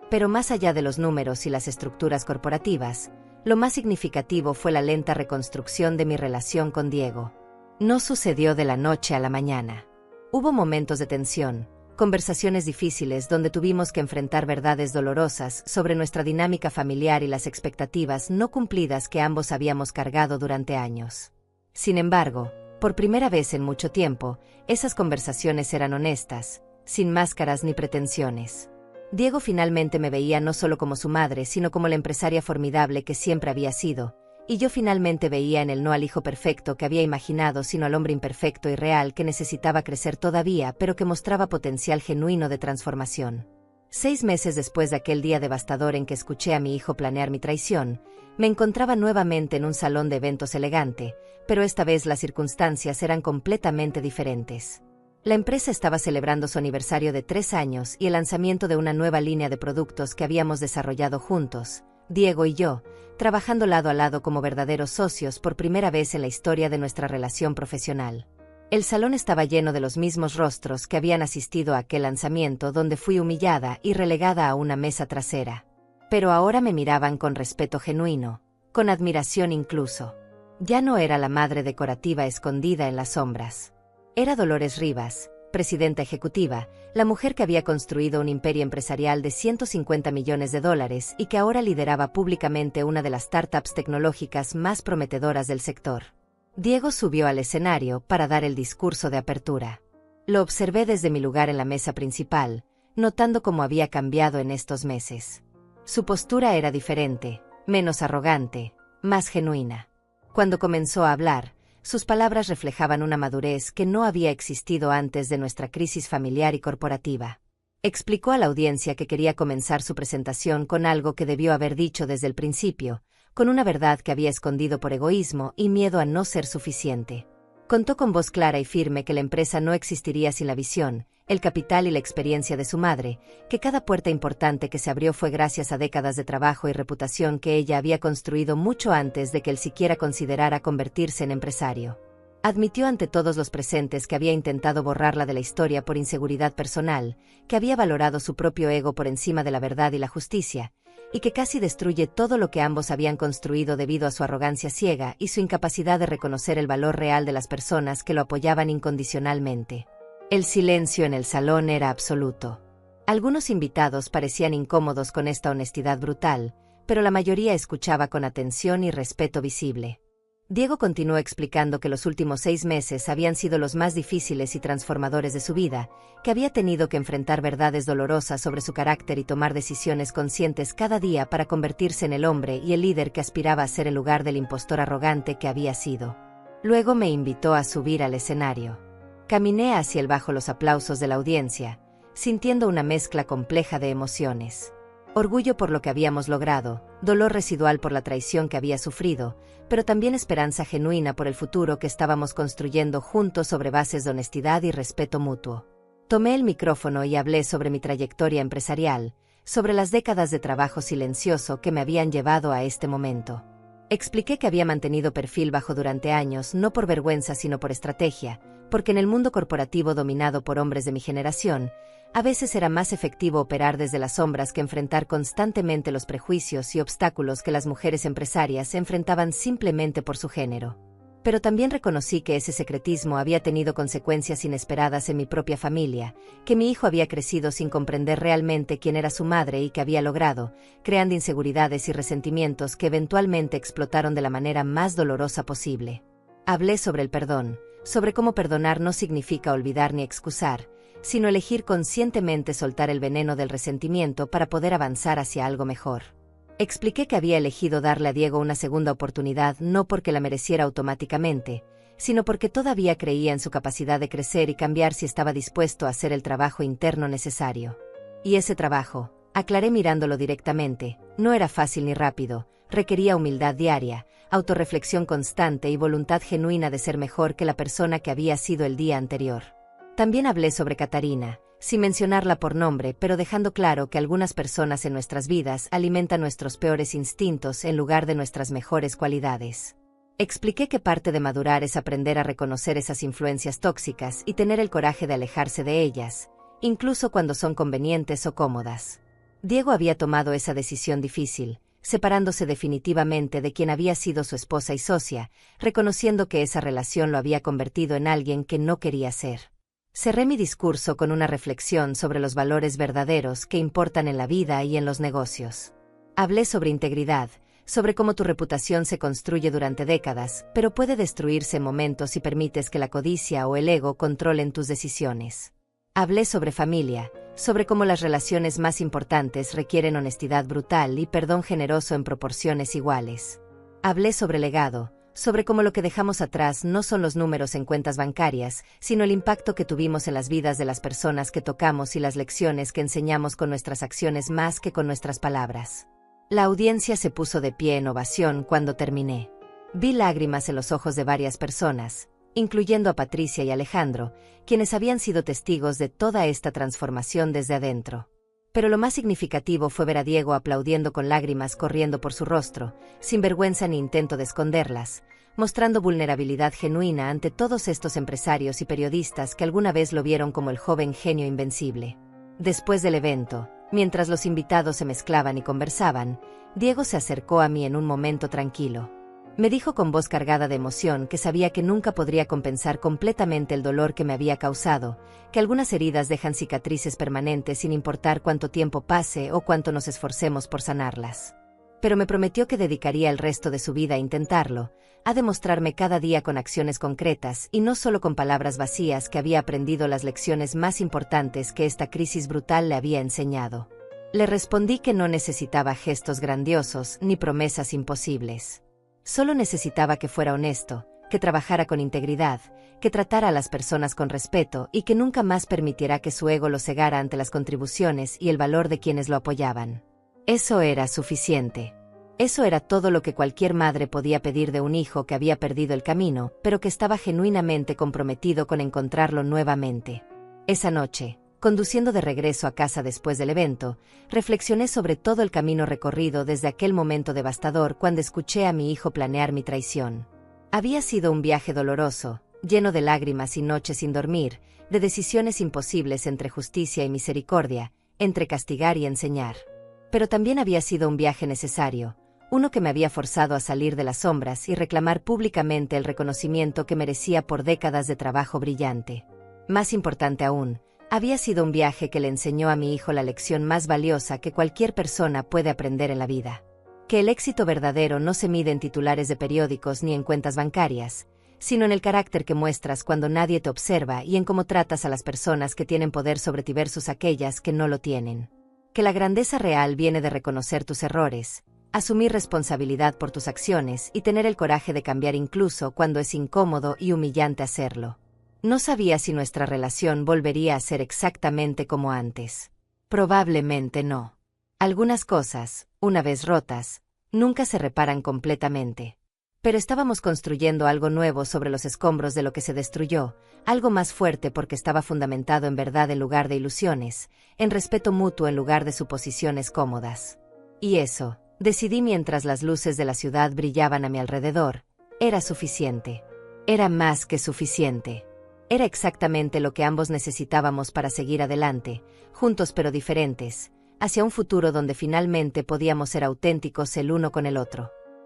Pero más allá de los números y las estructuras corporativas, lo más significativo fue la lenta reconstrucción de mi relación con Diego. No sucedió de la noche a la mañana. Hubo momentos de tensión, conversaciones difíciles donde tuvimos que enfrentar verdades dolorosas sobre nuestra dinámica familiar y las expectativas no cumplidas que ambos habíamos cargado durante años. Sin embargo, por primera vez en mucho tiempo, esas conversaciones eran honestas, sin máscaras ni pretensiones. Diego finalmente me veía no solo como su madre, sino como la empresaria formidable que siempre había sido, y yo finalmente veía en él no al hijo perfecto que había imaginado, sino al hombre imperfecto y real que necesitaba crecer todavía, pero que mostraba potencial genuino de transformación. 6 meses después de aquel día devastador en que escuché a mi hijo planear mi traición, me encontraba nuevamente en un salón de eventos elegante, pero esta vez las circunstancias eran completamente diferentes. La empresa estaba celebrando su aniversario de 3 años y el lanzamiento de una nueva línea de productos que habíamos desarrollado juntos, Diego y yo, trabajando lado a lado como verdaderos socios por primera vez en la historia de nuestra relación profesional. El salón estaba lleno de los mismos rostros que habían asistido a aquel lanzamiento donde fui humillada y relegada a una mesa trasera. Pero ahora me miraban con respeto genuino, con admiración incluso. Ya no era la madre decorativa escondida en las sombras. Era Dolores Rivas, presidenta ejecutiva, la mujer que había construido un imperio empresarial de $150 millones y que ahora lideraba públicamente una de las startups tecnológicas más prometedoras del sector. Diego subió al escenario para dar el discurso de apertura. Lo observé desde mi lugar en la mesa principal, notando cómo había cambiado en estos meses. Su postura era diferente, menos arrogante, más genuina. Cuando comenzó a hablar, sus palabras reflejaban una madurez que no había existido antes de nuestra crisis familiar y corporativa. Explicó a la audiencia que quería comenzar su presentación con algo que debió haber dicho desde el principio, con una verdad que había escondido por egoísmo y miedo a no ser suficiente. Contó con voz clara y firme que la empresa no existiría sin la visión, el capital y la experiencia de su madre, que cada puerta importante que se abrió fue gracias a décadas de trabajo y reputación que ella había construido mucho antes de que él siquiera considerara convertirse en empresario. Admitió ante todos los presentes que había intentado borrarla de la historia por inseguridad personal, que había valorado su propio ego por encima de la verdad y la justicia, y que casi destruye todo lo que ambos habían construido debido a su arrogancia ciega y su incapacidad de reconocer el valor real de las personas que lo apoyaban incondicionalmente. El silencio en el salón era absoluto. Algunos invitados parecían incómodos con esta honestidad brutal, pero la mayoría escuchaba con atención y respeto visible. Diego continuó explicando que los últimos 6 meses habían sido los más difíciles y transformadores de su vida, que había tenido que enfrentar verdades dolorosas sobre su carácter y tomar decisiones conscientes cada día para convertirse en el hombre y el líder que aspiraba a ser en lugar del impostor arrogante que había sido. Luego me invitó a subir al escenario. Caminé hacia él bajo los aplausos de la audiencia, sintiendo una mezcla compleja de emociones. Orgullo por lo que habíamos logrado, dolor residual por la traición que había sufrido, pero también esperanza genuina por el futuro que estábamos construyendo juntos sobre bases de honestidad y respeto mutuo. Tomé el micrófono y hablé sobre mi trayectoria empresarial, sobre las décadas de trabajo silencioso que me habían llevado a este momento. Expliqué que había mantenido perfil bajo durante años no por vergüenza sino por estrategia, porque en el mundo corporativo dominado por hombres de mi generación, a veces era más efectivo operar desde las sombras que enfrentar constantemente los prejuicios y obstáculos que las mujeres empresarias enfrentaban simplemente por su género. Pero también reconocí que ese secretismo había tenido consecuencias inesperadas en mi propia familia, que mi hijo había crecido sin comprender realmente quién era su madre y que había logrado, creando inseguridades y resentimientos que eventualmente explotaron de la manera más dolorosa posible. Hablé sobre el perdón, sobre cómo perdonar no significa olvidar ni excusar, sino elegir conscientemente soltar el veneno del resentimiento para poder avanzar hacia algo mejor. Expliqué que había elegido darle a Diego una segunda oportunidad no porque la mereciera automáticamente, sino porque todavía creía en su capacidad de crecer y cambiar si estaba dispuesto a hacer el trabajo interno necesario. Y ese trabajo, aclaré mirándolo directamente, no era fácil ni rápido, requería humildad diaria, autorreflexión constante y voluntad genuina de ser mejor que la persona que había sido el día anterior. También hablé sobre Catarina, sin mencionarla por nombre, pero dejando claro que algunas personas en nuestras vidas alimentan nuestros peores instintos en lugar de nuestras mejores cualidades. Expliqué que parte de madurar es aprender a reconocer esas influencias tóxicas y tener el coraje de alejarse de ellas, incluso cuando son convenientes o cómodas. Diego había tomado esa decisión difícil, separándose definitivamente de quien había sido su esposa y socia, reconociendo que esa relación lo había convertido en alguien que no quería ser. Cerré mi discurso con una reflexión sobre los valores verdaderos que importan en la vida y en los negocios. Hablé sobre integridad, sobre cómo tu reputación se construye durante décadas, pero puede destruirse en momentos si permites que la codicia o el ego controlen tus decisiones. Hablé sobre familia, sobre cómo las relaciones más importantes requieren honestidad brutal y perdón generoso en proporciones iguales. Hablé sobre legado, sobre cómo lo que dejamos atrás no son los números en cuentas bancarias, sino el impacto que tuvimos en las vidas de las personas que tocamos y las lecciones que enseñamos con nuestras acciones más que con nuestras palabras. La audiencia se puso de pie en ovación cuando terminé. Vi lágrimas en los ojos de varias personas, incluyendo a Patricia y Alejandro, quienes habían sido testigos de toda esta transformación desde adentro. Pero lo más significativo fue ver a Diego aplaudiendo con lágrimas corriendo por su rostro, sin vergüenza ni intento de esconderlas, mostrando vulnerabilidad genuina ante todos estos empresarios y periodistas que alguna vez lo vieron como el joven genio invencible. Después del evento, mientras los invitados se mezclaban y conversaban, Diego se acercó a mí en un momento tranquilo. Me dijo con voz cargada de emoción que sabía que nunca podría compensar completamente el dolor que me había causado, que algunas heridas dejan cicatrices permanentes sin importar cuánto tiempo pase o cuánto nos esforcemos por sanarlas. Pero me prometió que dedicaría el resto de su vida a intentarlo, a demostrarme cada día con acciones concretas y no solo con palabras vacías que había aprendido las lecciones más importantes que esta crisis brutal le había enseñado. Le respondí que no necesitaba gestos grandiosos ni promesas imposibles. Solo necesitaba que fuera honesto, que trabajara con integridad, que tratara a las personas con respeto y que nunca más permitiera que su ego lo cegara ante las contribuciones y el valor de quienes lo apoyaban. Eso era suficiente. Eso era todo lo que cualquier madre podía pedir de un hijo que había perdido el camino, pero que estaba genuinamente comprometido con encontrarlo nuevamente. Esa noche, conduciendo de regreso a casa después del evento, reflexioné sobre todo el camino recorrido desde aquel momento devastador cuando escuché a mi hijo planear mi traición. Había sido un viaje doloroso, lleno de lágrimas y noches sin dormir, de decisiones imposibles entre justicia y misericordia, entre castigar y enseñar. Pero también había sido un viaje necesario, uno que me había forzado a salir de las sombras y reclamar públicamente el reconocimiento que merecía por décadas de trabajo brillante. Más importante aún, había sido un viaje que le enseñó a mi hijo la lección más valiosa que cualquier persona puede aprender en la vida. Que el éxito verdadero no se mide en titulares de periódicos ni en cuentas bancarias, sino en el carácter que muestras cuando nadie te observa y en cómo tratas a las personas que tienen poder sobre ti versus aquellas que no lo tienen. Que la grandeza real viene de reconocer tus errores, asumir responsabilidad por tus acciones y tener el coraje de cambiar incluso cuando es incómodo y humillante hacerlo. No sabía si nuestra relación volvería a ser exactamente como antes. Probablemente no. Algunas cosas, una vez rotas, nunca se reparan completamente. Pero estábamos construyendo algo nuevo sobre los escombros de lo que se destruyó, algo más fuerte porque estaba fundamentado en verdad en lugar de ilusiones, en respeto mutuo en lugar de suposiciones cómodas. Y eso, decidí mientras las luces de la ciudad brillaban a mi alrededor, era suficiente. Era más que suficiente. Era exactamente lo que ambos necesitábamos para seguir adelante, juntos pero diferentes, hacia un futuro donde finalmente podíamos ser auténticos el uno con el otro.